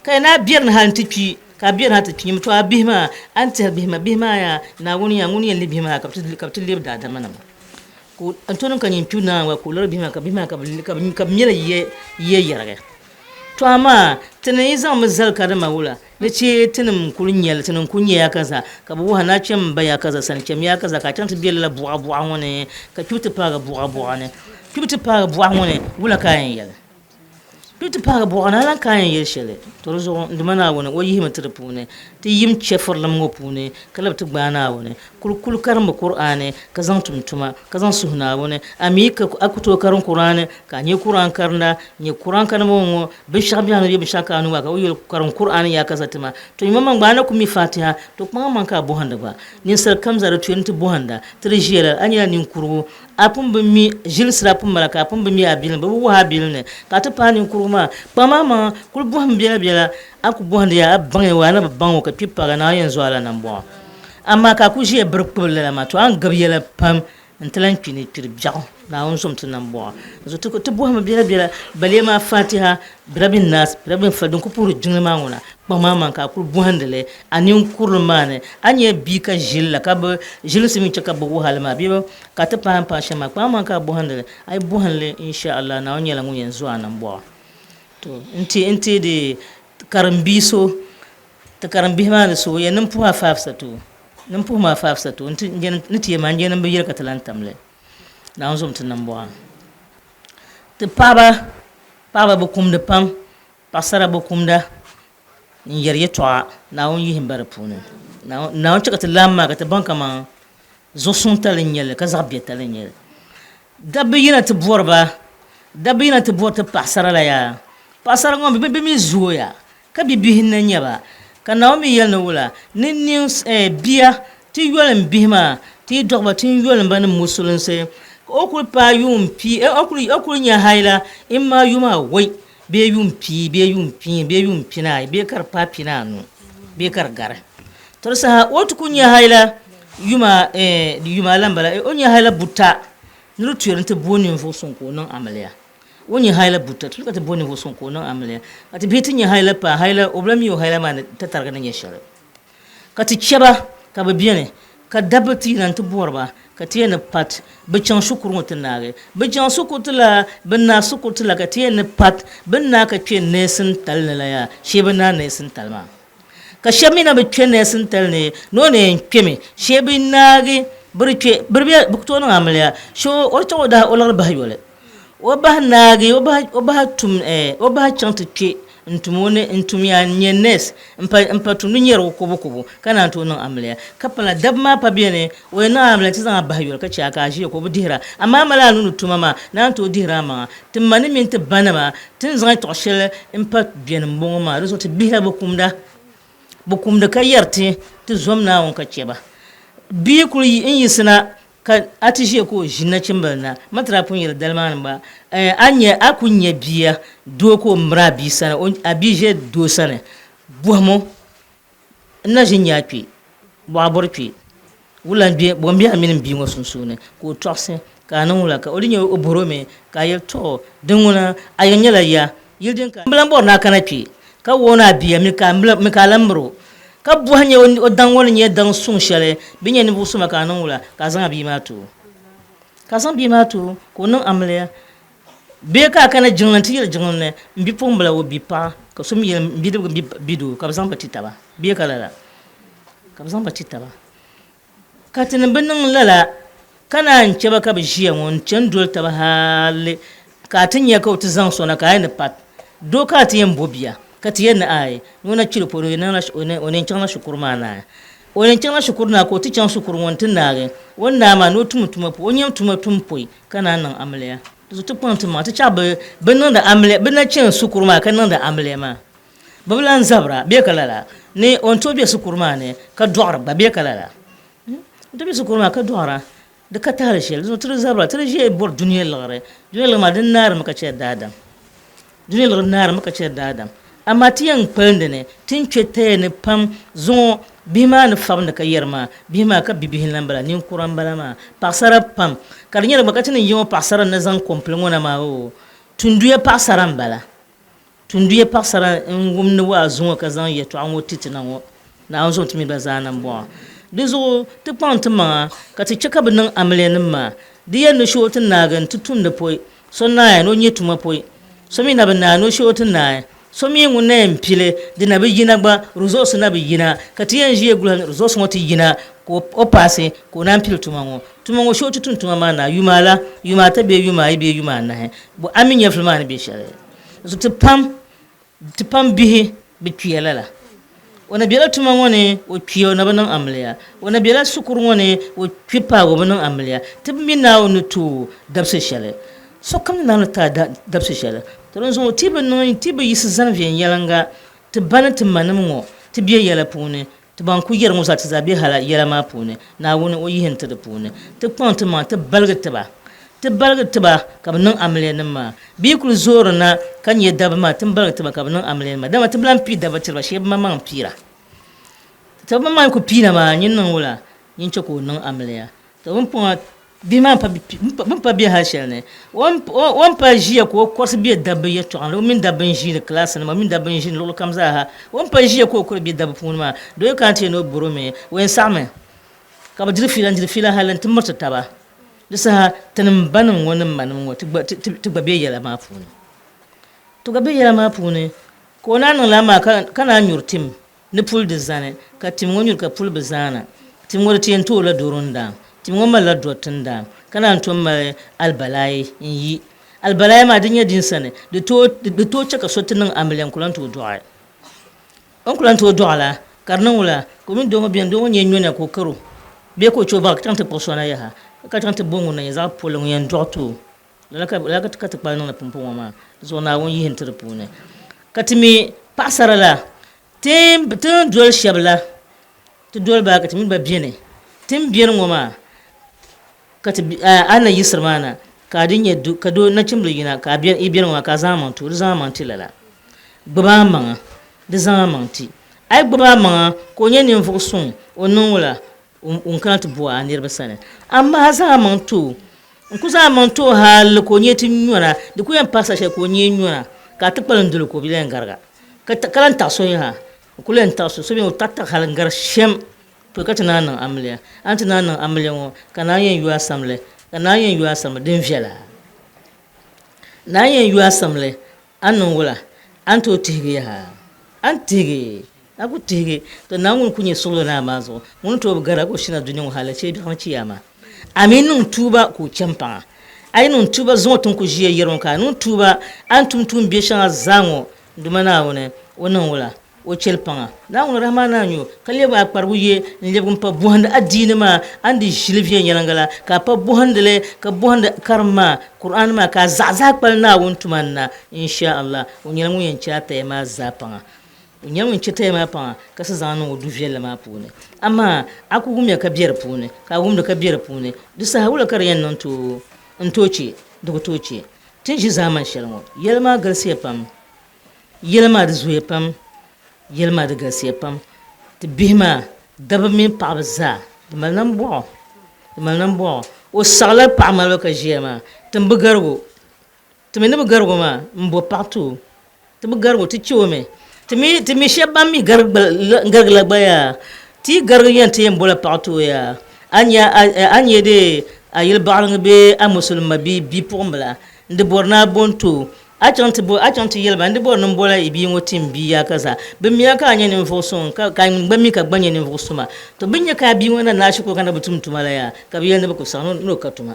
C: kai na biyar na han tipi ka biyar ha tipi mutu abihma anta bihma ya na wuni ya libihma ka ti lib da mana ko antonin kan yin tuna wa ko lor bihma ka mira ye yarga to amma tana zan mazal karama wula nace tunin kunyel tunin kunya ya kaza ka bu hana cin baya kaza san cin ya kaza ka tanta biyar buwa wone ka tuta fara buwa ne tuta fara buwa wone wula kayan yal tuta fara buwa na lan kayan yal shele to rozo ndumana wone o yihima tirpune ti yim chefar lam ngopune kalab ti gbana wone kul karamba qur'ane ka zan tumtuma ka zan suhna wone ami ka akuto karan qur'ane ka ni qur'an karna ni qur'an kan mo be shabiano be shakanu ka o yel karan qur'ane ya kasatima to imam gbana ku mi fatiha to kuma man ka buhanda ba ni sar kamzara to yenti buhanda trejela anya ni kuru apun be mi jil sra pun malaka apun be mi abil be wahabil ne ka ta pani kuruma pamama kul buham biela aku buhanda ya bangi wana bango ka pipa na yanzu ala nan bo amma ka ku je burkul la ma to an gabyela pam ntalan pini tirbiao na on som tunan bo zo to buham biela bale ma fatiha birabin nas birabin fadun ku puru jinma ngona pamama ka ku buhanda le anin kurmane anye bi ka jilla ka ba jil simi ka bu halma bi ka ta pam pa shama pamama ka buhanda le ai buhanle insha Allah na on yala ngun yanzu anan bo to inti de karambiso ta karambi ma da so ya nan puha fafsatu nan puha fafsatu nti man je nan bi yirka talantamle na on zum nan bo te paba bu kumda pam pasara bu kumda yer ye toa na on yi himbar punu na on chaka lamma ka ta banka ma zo sun talinyel ka zabbe talinyel dabbe yina te borba dabbe yina te borta pasara la ya pasara ngom be mi zuya ka bibihin na nyaba ka naomi yel no wula ni bia ti yolen bihma ti dogba ti yolen ban musulun se okul pa yum pi okul nya haila imma yuma wai be yum pi na be kar pa pina no be kar gar to sa otu kunya haila yuma lambala onya haila buta nuru tuyerante bonin fo son ko non amaliya woni haila buta tulka ta boni ho son ko non amle ati bitin ya haila pa haila oblami yo haila man ta targa nan yeshare kati cheba ka babiyane ka dabati nan to borba ka tiyana pat bichan shukuru mutanare bichan sukutula binna sukutula ka tiyana pat binna ka ce nesin talnala ya shebana nesin talma ka shamina bice nesin talne no ne keme shebinage birbiya buktono amle sho orto da olar bahayole oba nagi oba chante che ntumya nyenes mpa tunu nyero kubu kana to non amle kapala dabma pa biene we na amle tizan bahayol ka cha ka ji ko budira amma mala nunu tumama nan to dira ma timmani min te banama tin zan to shel mpa bien mboma reso te biha bukumda ka yarti ti zomna won ka cheba bi kuli in yisna ka atishe ko jinna cimbalna matrapun yir dalman ba anya akunya biya doko mra bi sana abije do sana buhmo na jinya pi babor pi wulan bi bombi amin bi ngo sunsune ko tokse kanan wula ka odinyo oborome ka yel to dinguna ayanya la ya yildin ka mblambo na kana pi ka wona biya mi ka lambro ka buhanye o dan woni nye dan sun shele binye ni busu makanan wula ka zan bi matu ko nan amle be ka kana jinlanti yel jinlanne mbi pombla wo bi pa ka sum yel bidu ka zan batita ba be ka lala ka zan batita ba ka tin binnin lala kana nce ba ka bi jiya won can dol ta ba halle ka tin ya ka uti zan so na ka yin pat do ka ti yin bobiya ka ti yin ai nuna ciro poro na onen chana shukurma na wani chana shukur na ko ti chan shukur won tin nage wanda ma no tum tum po onyam tum tum poi kana nan amliya to to pon tum ma ta cha be nan da amliya be na chan shukur ma kana da amliya ma bablan zabra be kalala ne on to be shukur ma ne ka dor ba be kalala to be shukur ma ka dora da ka tare shel zo to zabra to je bor duniya lagare ma din nar maka ce dadam duniya lagare nar maka ce dadam amma tiyan pande ne tin chete ne pam zo bima ne fam ka yerma bima ka bibihin lambala nin kuran bala ma pasara pam karnyere bakati ne yo pasara na zan komplengo na ma o tunduye pasara mbala tunduye pasara ngum ne wa zo ka zan yeto an wotiti na wo na an zo timi bazana mbo dizo te pante ma ka ti cheka binan amlenin ma diya no shotin na gan tutun da poi so na no nyetuma poi so mi na bana no shotin na so mi ngune mpile dina bi yina gba resource na bi yina kati yanji egula resource ngoti yina ko opase ko na mpile tumango sho tutun tuma na yumala yumata be yuma ibe yuma na he bo aminya fulma na be share so te pam bihi bi kiyala wana biela tumango ne o kiyo na banan amliya wana biela sukur ngone o kipa go banan amliya tibmi na onu tu dabse shale so kam na ta dabse shale to zo tibe no tibe yis zanvien yalanga te bana te manam ngo te biya yala pune te ban ku yer musa te zabi hala yala ma pune na woni o yihen te de pune te pon te ma te balga te ba kam nan amle nan ma bi ku zoro na kan ye daba ma te balga te ba kam nan amle ma dama te blan pi daba te ba she ma man pira te ba man ku pina ma nyin nan wala nyin choko nan amle ya to mun pon bima pa bi ha shene won pa jia ko course bi daba ye to an min daba ji de classe na min daba ji lo kam za ha won pa jia ko bi daba fun ma do kan te no buru me wen same ka ba jiri fila halan tum mata taba disa tanin banin wani manin wata tuba be yala ma fune to ga be yala ma fune ko na nan lama kana nyurtim ni pul de zane ka tim wonyur ka pul bezana tim wor tien to la durunda tim woma la dotunda kana to ma albalai yi albalai ma dinya din sane de to chaka sotin amlen kulan to doa on kulan to doala karnan wala ko min do mo bien do wonye nyona ko karo be ko choba kan ta persona ya ha ka tan te bongo na ya polong yan doto la ka ta pa na pumpu ma zo na won yin tir pune katimi pasara la tim dol shabla to dol ba katimi ba biene tim bier ngoma kati ana yisr mana ka din yeddu ka do na cimlo yina ka bier bier ngoma ka zaman tilala gbaba manga de zaman ti ay gbaba manga ko nyen fu sun onon wala kan to bo anir basane amma zaman to ku zaman to hal ko nyeti nyora de ku yan pasa she ko nyi nyora ka ta palan dul ko bilen garga ka kalan ta so ha ku len ta so bi tatta hal gar shem to ka tana nan amliya an tana nan amliya wo kana yen yu asamle din fiala na yen yu asamle anon wala an to tigi ha an tigi aku tigi to na mun kunye solo na mazo mun to gara ko shina dunyon halace bi han ciyama aminun tuba ko champa ai nun tuba zo tun ku jiye yeron ka nun tuba an tum be shan zango dumana wona wonan wala o chelpanga na wona rahmana nyo kalle ba parbuye lebum pa buhanda addini ma andi jilviye yalangala ka pa buhandele ka buhanda karma qur'an ma ka zaza palna wontumanna insha Allah onyamu yancha ta ma zapanga nyamun chita ma pa ka sa zanu du vela ma pune amma aku gumya ka biyar pune ka gumda ka biyar pune du sa hawla kar yan nan to ntoci do toci tin shi zaman shalmo yelma garsiya pam yelma da zuye pam yelma da garsiya pam ti bihma daba min pa za de malnan bo o sala pa malo ka jema tin bugargo tin ne bugargo ma mbo partout tin bugargo ti chome timi shabam mi gargla baya ti gargyan ti mbola partout ya anya de ayil ba'ang be a musulma bi pomla de borna bonto a chanti yelba de borna mbola ibi ngotim bi ya kaza be mi aka anya ni foson ka ngba ka gbanya ni fosuma to binya ka bi wona na shiko kana butum tumala ya ka bi yanda bako sanu no katuma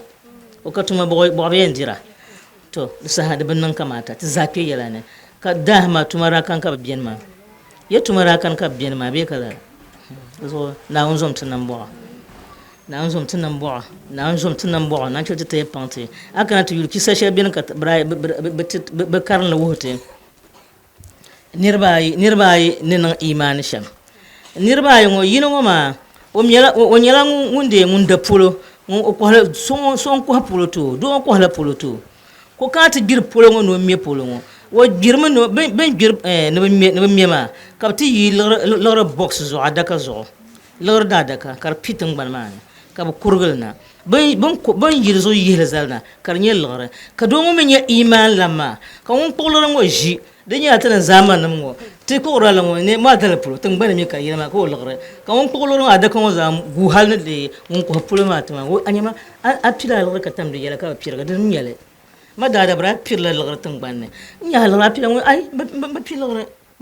C: o katuma bo be ndira to sa da bannan kamata ti zafe yala ne ka dahma tumara kan ka biyan ma ya tumara kan ka biyan ma be kala so na unzom tinambo na unzom tinambo na unzom tinambo na chote te pante akana to yurki sasha bin ka bra be karna wote nirbaay ninan iman sham nirbaay ngo yino ma o nyala ngunde ngunda pulo o ko son ko pulo to do ko hala pulo to ko ka ta gir pulo ngo no me pulo ngo wo girma no ben gir no me ma ka ti yi lor box zo adaka zo lor dadaka kar pitang ban man ka bu kurgal na ban yir zo yihla zalna kar nyel lor ka do mo me nya iman lama ka on pulo ngo ji denya tan zaman ngo te ko rala ngo ne ma dal pulo tang ban me ka yema ko lor ka on pulo ngo adaka ngo zam gu hal ne de on ko pulo ma tama wo anyama atila lor ka tam de yala ka pirga de nyale ma dada bra pirla lor tang ban ne nya lor pirla ngo ay ba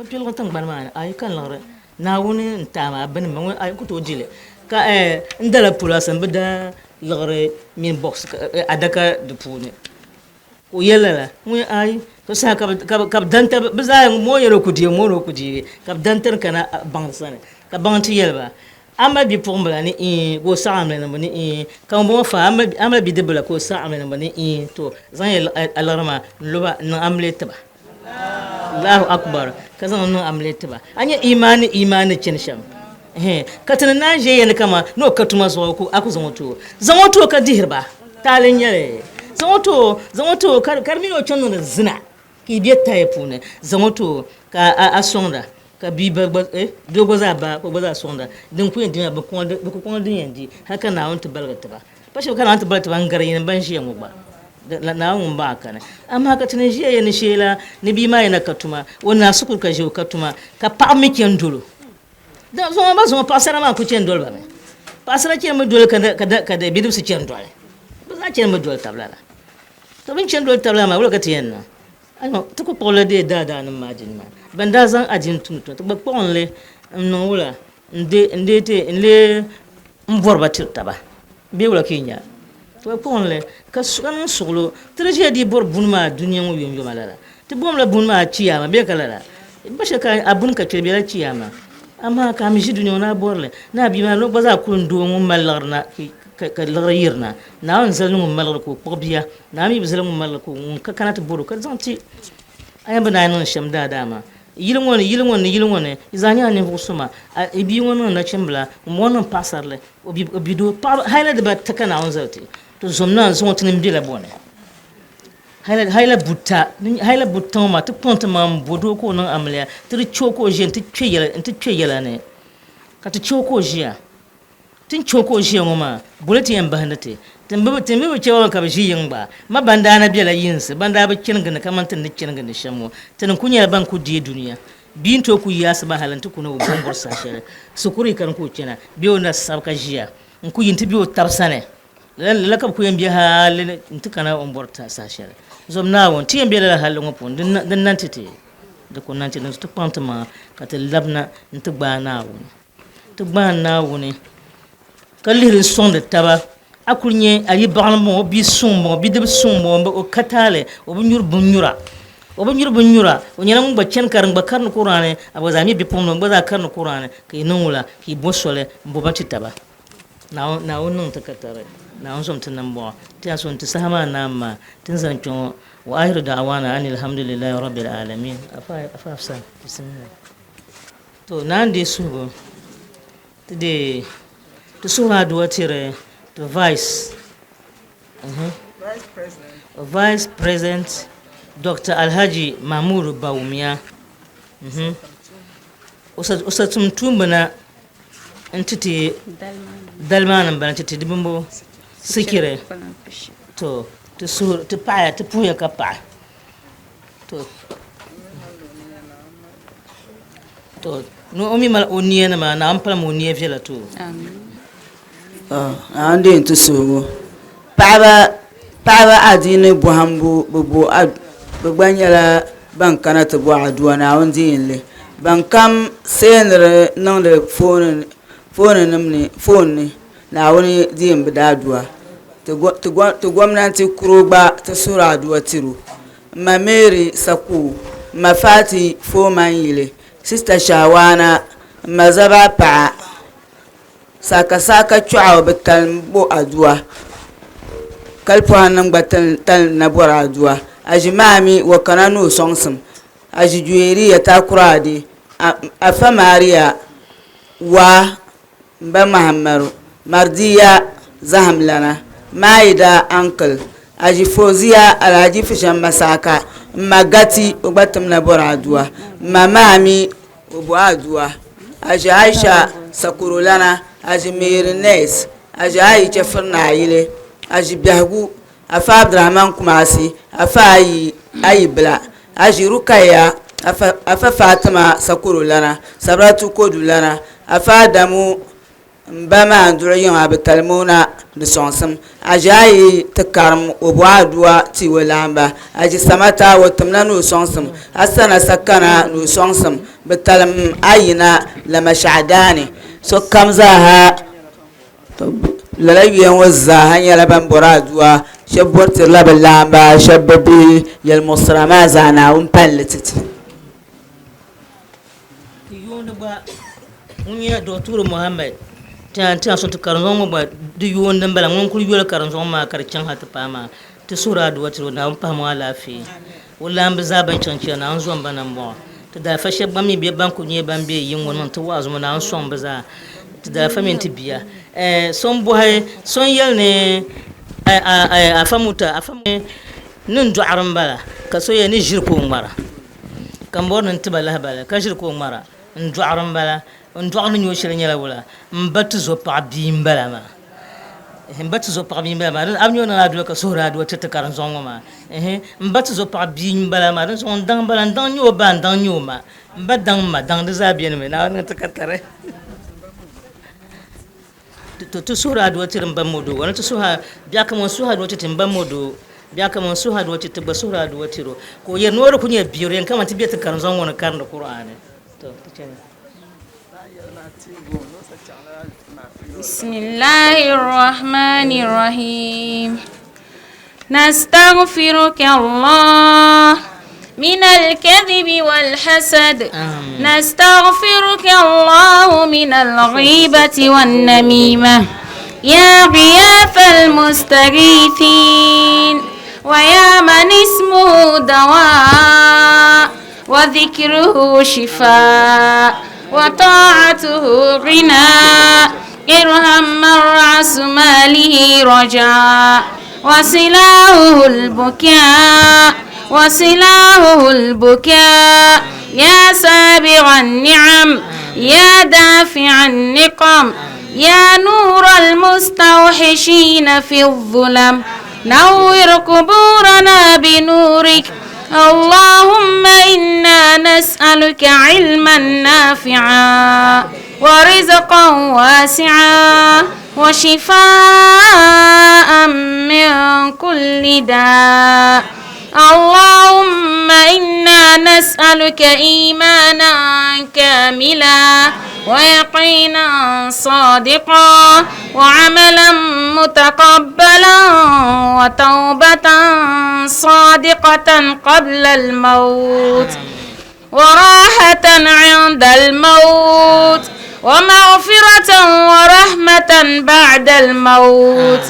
C: pilor tang ban ma ay kan lor na woni ntama ban ma ay ko to jile ka ndala pulo san bada lor min box adaka de pune ko yela la mo ay to sa ka danta baza mo yero ku di ka danta kana bangsane ka banti yelba ama bi pomba ni go sa amle na ni ka mo fa ama bi debla ko sa amle na ni to zan alarma loba na amle taba Allahu akbar ka zan no amle taba anya imani cin sham katana na je yana kama no katuma so ko aku zan to ka dihirba talin yare zan to karmi no chon no zina ki bieta yepune zamoto ka asonda ka biba dogo za ba ko za sonda din ku yandina ba ko din yandi haka na wanta balgata ba pashe kana wanta balgata ban garin ban shi mu ba na mun ba kana amma ka tana shi yana shela ni bi mai na katuma wannan sukur ka je katuma ka pa miki ndolo da zo ba zo pasara ma ku ce ndolo ba pasara ce mu dole ka da bidu su ce ndolo ba za ce mu dole tablala to bin ce ndolo tablala ma wala ka tiyanna ano to ko pole de dada na majin ma banda zan ajin tunto to ba ponle no wala nde mvorba tirta ba be wala kinya to ponle ka sukan suglo treje di bor bunma duniya mo yom malala to bom la bunma ciya ma be kala la ba shaka abun ka tebe la ciya ma amma ka mi duniya na borle na bi ma lo ba za ku ndo mo malarna ka lagirna na on zalnu malar ko pobiya na mi bizalmu malar ko ka kanata boro ka zanti ayamba na non shamda dama yilingone izanya ne busuma ibi wono na chembla mono pasarle obido pa hayla de bat takana on zalti to zomna zo tin mbila bone hayla butta ma to ponta mam bodo ko non amlia to choko jen to cheyela ne ka to choko jia tin choko shi ngoma bulati yan bahanate tembe cewa ka shi yin ba ma banda na biya yinsa banda ba kin ga kamantan ne kin ga ne shamo tan kunya ban ku die duniya bin to ku ya saba halanta ku no bombor sa shere sukuri kan ku kina biyo na sabka jiya in ku yinti biyo tabsane la ka ku yan biya halin intikana bombor ta sa shere zomna won ti yan biya la halin ngopon din nan tete da ku nan tete to pantama ka te labna intigba na woni kallir son de taba akunye ayi balmo bi sumbo bi de sumbo o katale o bunyura o nyana mba chen karang ba karno qur'ane abazami bi pomno ba za karno qur'ane ki nungula ki bosole mbo bati taba na onun takatare na on som tanambo ta son ta sahama nama tin san chon wa ahiru da'wana anil hamdulillahi rabbil alamin afa afsan bismillah to nan de sugo de to sura duatire the vice president Dr. Alhaji Mahmoud Bawumia usa tumtumbana entity dalman ban entity dibumbo sikire to sur to pa to puya kapa to no omi mal oniye na ma na ampala mo oniye vela to
D: ande nto so paaba adini bohambu bo gbanyala bankana to bo aduwa na on dinle bankam senre non de phone na woni din bida aduwa to gwamnati kurogba to sura aduwa tiro ma Mary Saku ma Fati Foman yile Sister Shawana ma Zaba pa saka chɔɣu bi talim bo adua kalpɔha nim gba tal na bɔri adua a ʒi maami wa kana ni o sɔŋsim a ʒi juyeeriya takuraadi a fa maariya waa n ba mahammaru mardiya zaham lana maayida ankle a ʒi fooziya alhaji fishan masaka n ma gati o gba tim na bɔri adua n ma maami o bo adua a ʒi aisha sakoro lana a ʒi meeri nes a ʒi ayi chɛfiri naayili a ʒi biɛhigu a fa abdurahman kumasi a fa ayi bila a ʒi rukaya a fa fatima sakoro lana sabratu kodu lana a fa adamu n ba maa n duɣi yiŋ a bi talimona ni sɔŋsim a ʒi ayi ti karim o bo adua ti o lahamba a ʒi samata o timna ni o sɔŋsim a sana sakana ni o sɔŋsim bi talim ayina lama shahadani so kam zaaha lala yuya ŋɔ zaaha nyɛla ban bɔri adua shɛba bɔritirila bi lahamba shɛba bi be yɛli muɣisira maa zaa Naawuni palli titi
C: Dr. Muhammad ta so ti karin zɔŋ gba di yooni din bala ŋun kuli yɔli karin zɔŋ maa ka di chaŋ ha ti paai maa ti suhuri adua tiri o Naawuni pahi maa laafee o lahamba zaa ban chaŋ chɛna Naawuni zɔm ba nan bɔŋɔ ti daafa shɛba gba mi be ban kuli nyɛ ban be yiŋ ŋɔ niŋ ti wa'azi ŋɔ Naawuni sɔŋ bi zaa ti daafa min ti bia son bɔhi son yɛli ni afa muta ni n dɔɣiri n bala ka so yɛ ni ʒiri ka o ŋmara ka n bɔri ni n tiba lahi bala ka ʒiri ka o ŋmara n dɔɣiri n bala n dɔɣi ni nyɔ shɛli nyɛla wula n ba ti zo paɣa bia n bala maa n ba ti zo paɣa bia n bala maa a nyɔ niŋ adua ka suhuri adua ti ti karin zɔŋ ŋɔ maa n ba ti zo paɣa bia n bala maa din sɔŋ n daŋ bala n daŋ nyɛ o ba n daŋ nyɛ o ma n ba daŋ ma daŋ di zaa bɛni mi Naawuni ti ka tari ti suhuri adua ti n ba modo wani ti suhuri biya kam n suhuri adua ti n ba modo biya kam n suhuri adua ti gba suhuri adua ti ro ko yɛri noori ku nyɛ biiri yɛn kama ti bɛ ti karin zɔŋ ŋɔ ni karindi Kur'ani to ti chɛni
B: بسم الله الرحمن الرحيم نستغفرك الله من الكذب والحسد نستغفرك الله من الغيبة والنميمة يا غياث المستغيثين ويا من اسمه دواء وذكره شفاء وطاعته غناء ارحم من رأس ماله رجاء وسلاهه البكاء يا سابغ النعم يا دافع النقم يا نور المستوحشين في الظلم نور قبورنا بنورك اللهم إنا نسألك علما نافعا ورزقا واسعا وشفاء من كل داء اللهم إنا نسألك إيمانا كاملا ويقينا صادقا وعملا متقبلا وتوبة صادقة قبل الموت وراحة عند الموت ومغفرة ورحمة بعد الموت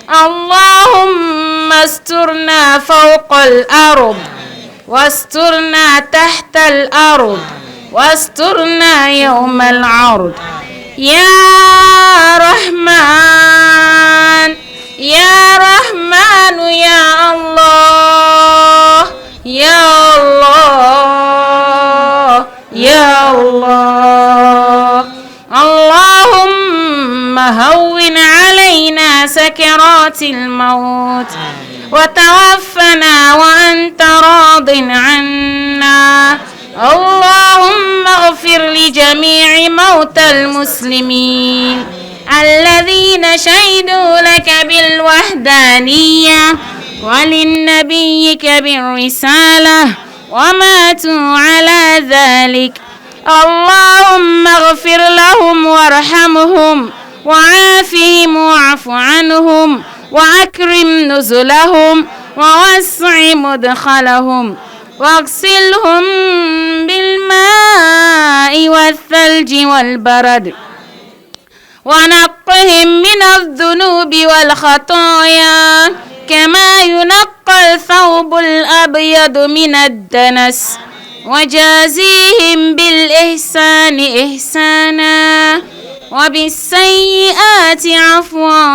B: اللهم استرنا فوق الأرض واسترنا تحت الأرض واسترنا يوم العرض يا رحمن يا رحمن يا الله يا الله يا الله اللهم هون علينا سكرات الموت وتوفنا وأنت راض عنا اللهم اغفر لجميع موتى المسلمين الذين شهدوا لك بالوحدانية ولنبيك بالرسالة وماتوا على ذلك اللهم اغفر لهم وارحمهم وعافهم واعف عنهم وأكرم نزلهم ووسع مدخلهم واغسلهم بالماء والثلج والبرد ونقهم من الذنوب والخطايا كما ينقى الثوب الأبيض من الدنس وجازيهم بالإحسان إحسانا وبالسيئات عفوا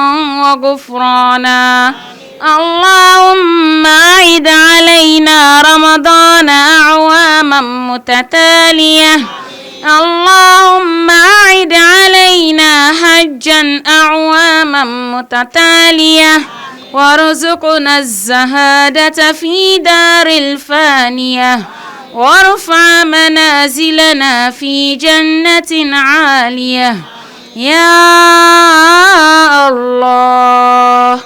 B: وغفرانا. اللهم أعد علينا رمضان أعواما متتالية. اللهم أعد علينا حجا أعواما متتالية وارزقنا الزهادة في دار الفانية وارفع منازلنا في جنة عالية يا الله.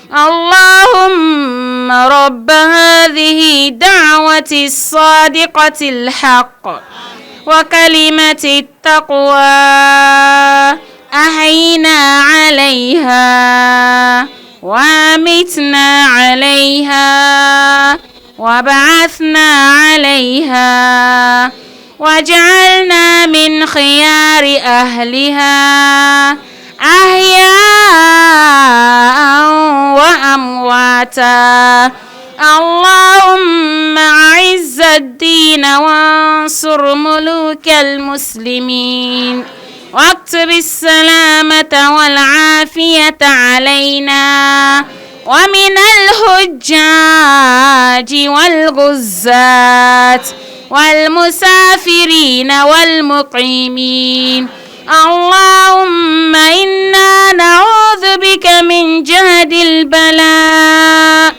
B: اللهم رب هذه دعوة الصادقة الحق وكلمة التقوى أحينا عليها وأمتنا عليها وبعثنا عليها واجعلنا من خيار أهلها أحياء وأمواتا. اللهم أعز الدين وانصر ملوك المسلمين واكتب السلامة والعافية علينا ومن الحجاج والغزاة والمسافرين والمقيمين. اللهم إنا نعوذ بك من جهد البلاء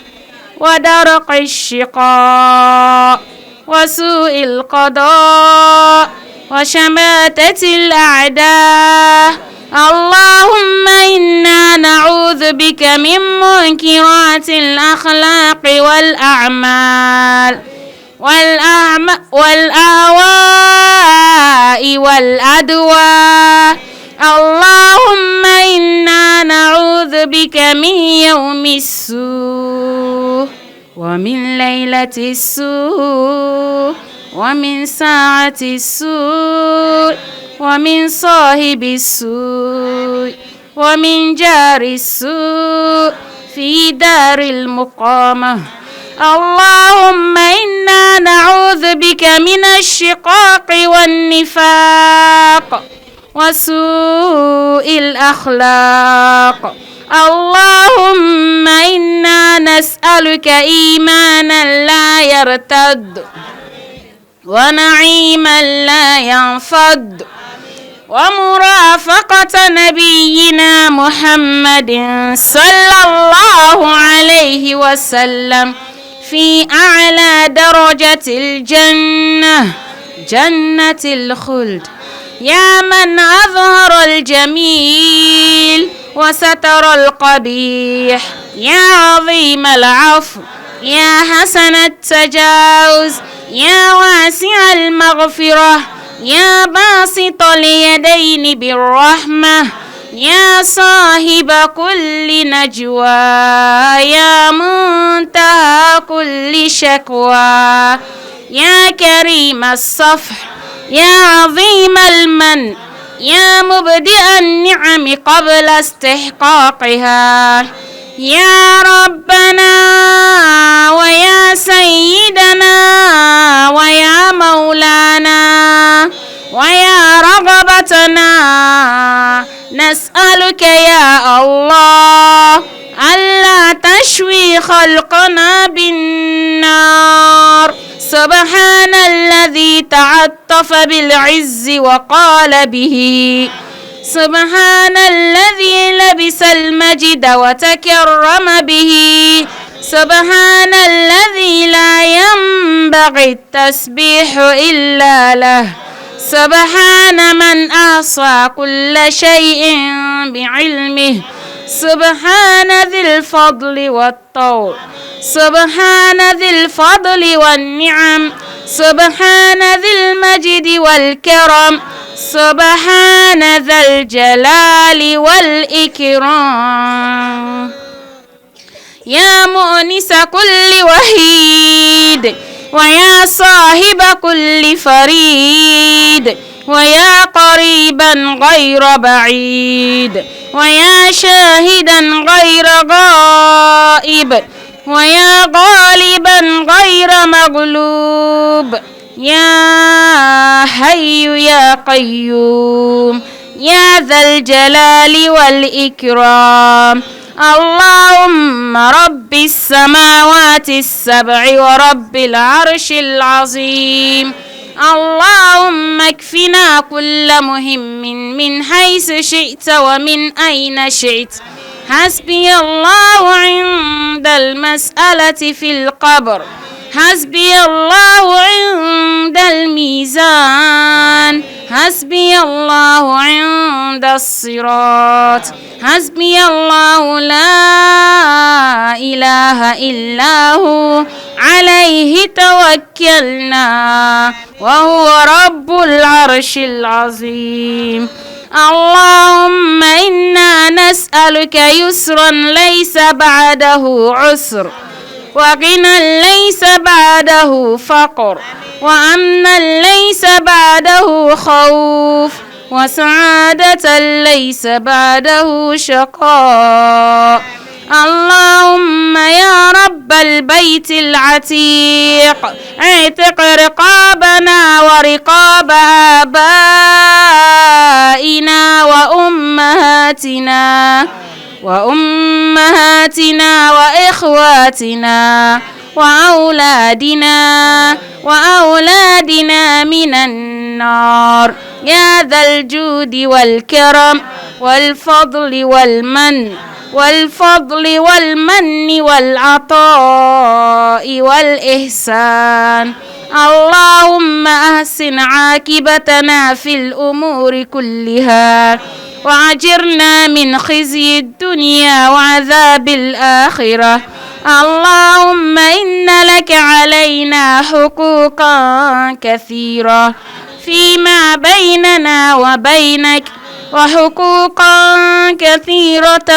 B: ودرق الشقاء وسوء القضاء وشماتة الأعداء. اللهم إنا نعوذ بك من منكرات الأخلاق والأعمال والأهواء والأدواء. اللهم إنا نعوذ بك من يوم السوء ومن ليلة السوء ومن ساعة السوء ومن صاحب السوء ومن جار السوء في دار المقامة. اللهم إنا نعوذ بك من الشقاق والنفاق وسوء الأخلاق. اللهم إنا نسألك إيمانا لا يرتد ونعيما لا ينفد ومرافقة نبينا محمد صلى الله عليه وسلم في أعلى درجة الجنة جنة الخلد. يا من أظهر الجميل وستر القبيح، يا عظيم العفو، يا حسن التجاوز، يا واسع المغفرة، يا باسط اليدين بالرحمة، يا صاحب كل نجوى، يا منتهى كل شكوى، يا كريم الصفح، يا عظيم المن، يا مبدئ النعم قبل استحقاقها، يا ربنا ويا سيدنا ويا مولانا ويا رغبتنا، نسألك يا الله ألا تشوي خلقنا بالنار. سبحان الذي تعطف بالعز وقال به، سبحان الذي لبس المجد وتكرم به، سبحان الذي لا ينبغي التسبيح إلا له، سبحان من أحصى كل شيء بعلمه، سبحان ذي الفضل والطول، سبحان ذي الفضل والنعم، سبحان ذي المجد والكرم، سبحان ذا الجلال والإكرام. يا مؤنس كل وحيد، ويا صاحب كل فريد، ويا قريبا غير بعيد ويا شاهدا غير غائب ويا غالبا غير مغلوب يا حي يا قيوم يا ذا الجلال والإكرام اللهم رب السماوات السبع ورب العرش العظيم اللهم اكفنا كل مهم من حيث شئت ومن أين شئت حسبي الله عند المسألة في القبر حسبي الله عند الميزان حسبي الله عند الصراط حسبي الله لا إله إلا هو عليه توكلنا وهو رب العرش العظيم اللهم إنا نسألك يسرا ليس بعده عسر وغنى ليس بعده فقر وأمنا ليس بعده خوف وسعادة ليس بعده شقاء اللهم يا رب البيت العتيق اعتق رقابنا ورقاب آبائنا وأمهاتنا وإخواتنا وأولادنا من النار يا ذا الجود والكرم والفضل والمن والعطاء والإحسان اللهم أحسن عاقبتنا في الأمور كلها وأجرنا من خزي الدنيا وعذاب الآخرة اللهم إن لك علينا حقوقا كثيرة فيما بيننا وبينك وحقوقا كثيرة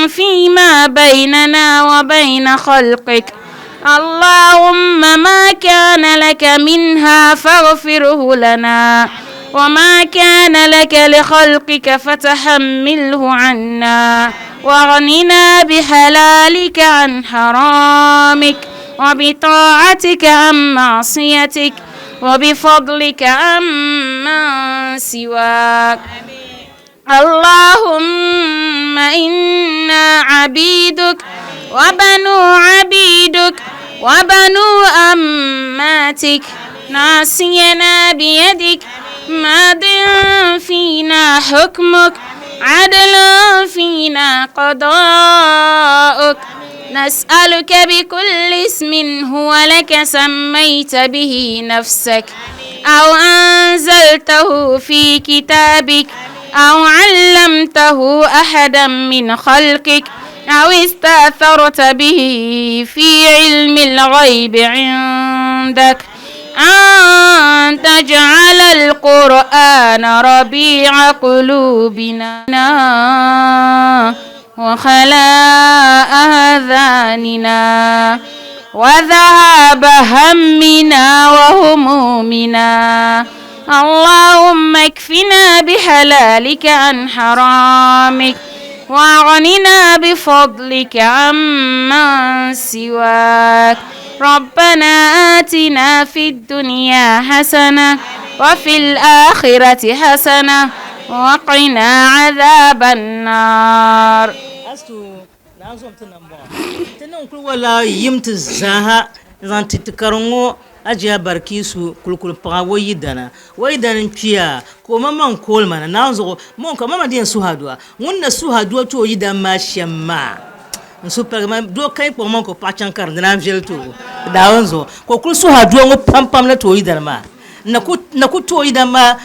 B: فيما بيننا وبين خلقك اللهم ما كان لك منها فاغفره لنا وما كان لك لخلقك فتحمله عنا واغننا بحلالك عن حرامك وبطاعتك عن معصيتك وبفضلك عمن سواك اللهم إنا عبيدك وبنو أماتك ناصينا بيدك ماض فينا حكمك عدل فينا قضاؤك نسألك بكل اسم هو لك سميت به نفسك أو أنزلته في كتابك أو علمته أحدا من خلقك أو استأثرت به في علم الغيب عندك أن تجعل القرآن ربيع قلوبنا وخلاء آذاننا وذهاب همنا وهمومنا اللهم اكفنا بحلالك عن حرامك واغننا بفضلك عمن سواك ربنا آتنا في الدنيا حسنة وفي الآخرة حسنة وقنا عذاب النار
C: wala yimti zaha zanti tikarongo ajiya barkisu kulkul pa wayidana piya ko mamman kolmana nanzo mon ko mama din suhadwa wonna suhadwa to yida ma shamma nsu pagma do kai ko mon ko pachan kar dana velto dawanzo ko kul suhadwa ngo pam na to yidana ma na ku to yidama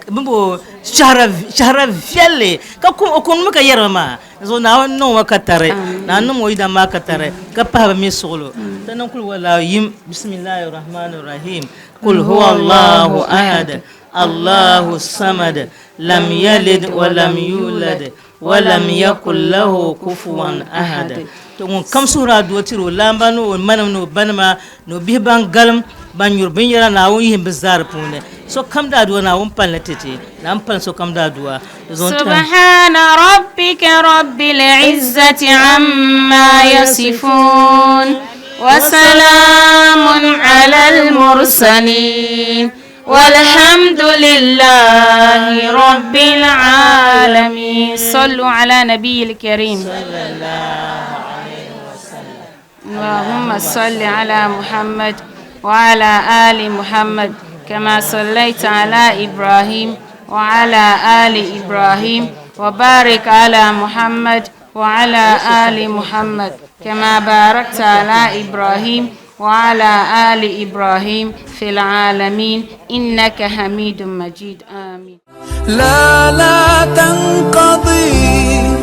C: bimbo shahra velle ka ko muka yarama zo na no wakatare na no moida makatare ka pa mi solo tanan kul wala yim bismillahir rahmanir rahim kul huwa Allahu ahad Allahu samad lam yalid wa lam yulad wa lam yakul lahu kufuwan ahad to mun kam sura do tiro lamba no manam no banama no biban galam ban yur bin yara naawun yihim bizar puuni so kam da duwa naawun palna tete na pal so kam da duwa
B: سبحان ربك رب العزة عما يصفون وسلام على المرسلين والحمد لله رب العالمين صلوا على نبي الكريم اللهم صل على محمد وعلى آل محمد كما صليت على إبراهيم وعلى آل إبراهيم وبارك على محمد وعلى آل محمد كما باركت على إبراهيم وعلى آل إبراهيم في العالمين إنك حميد مجيد آمين.
A: لا تنقضي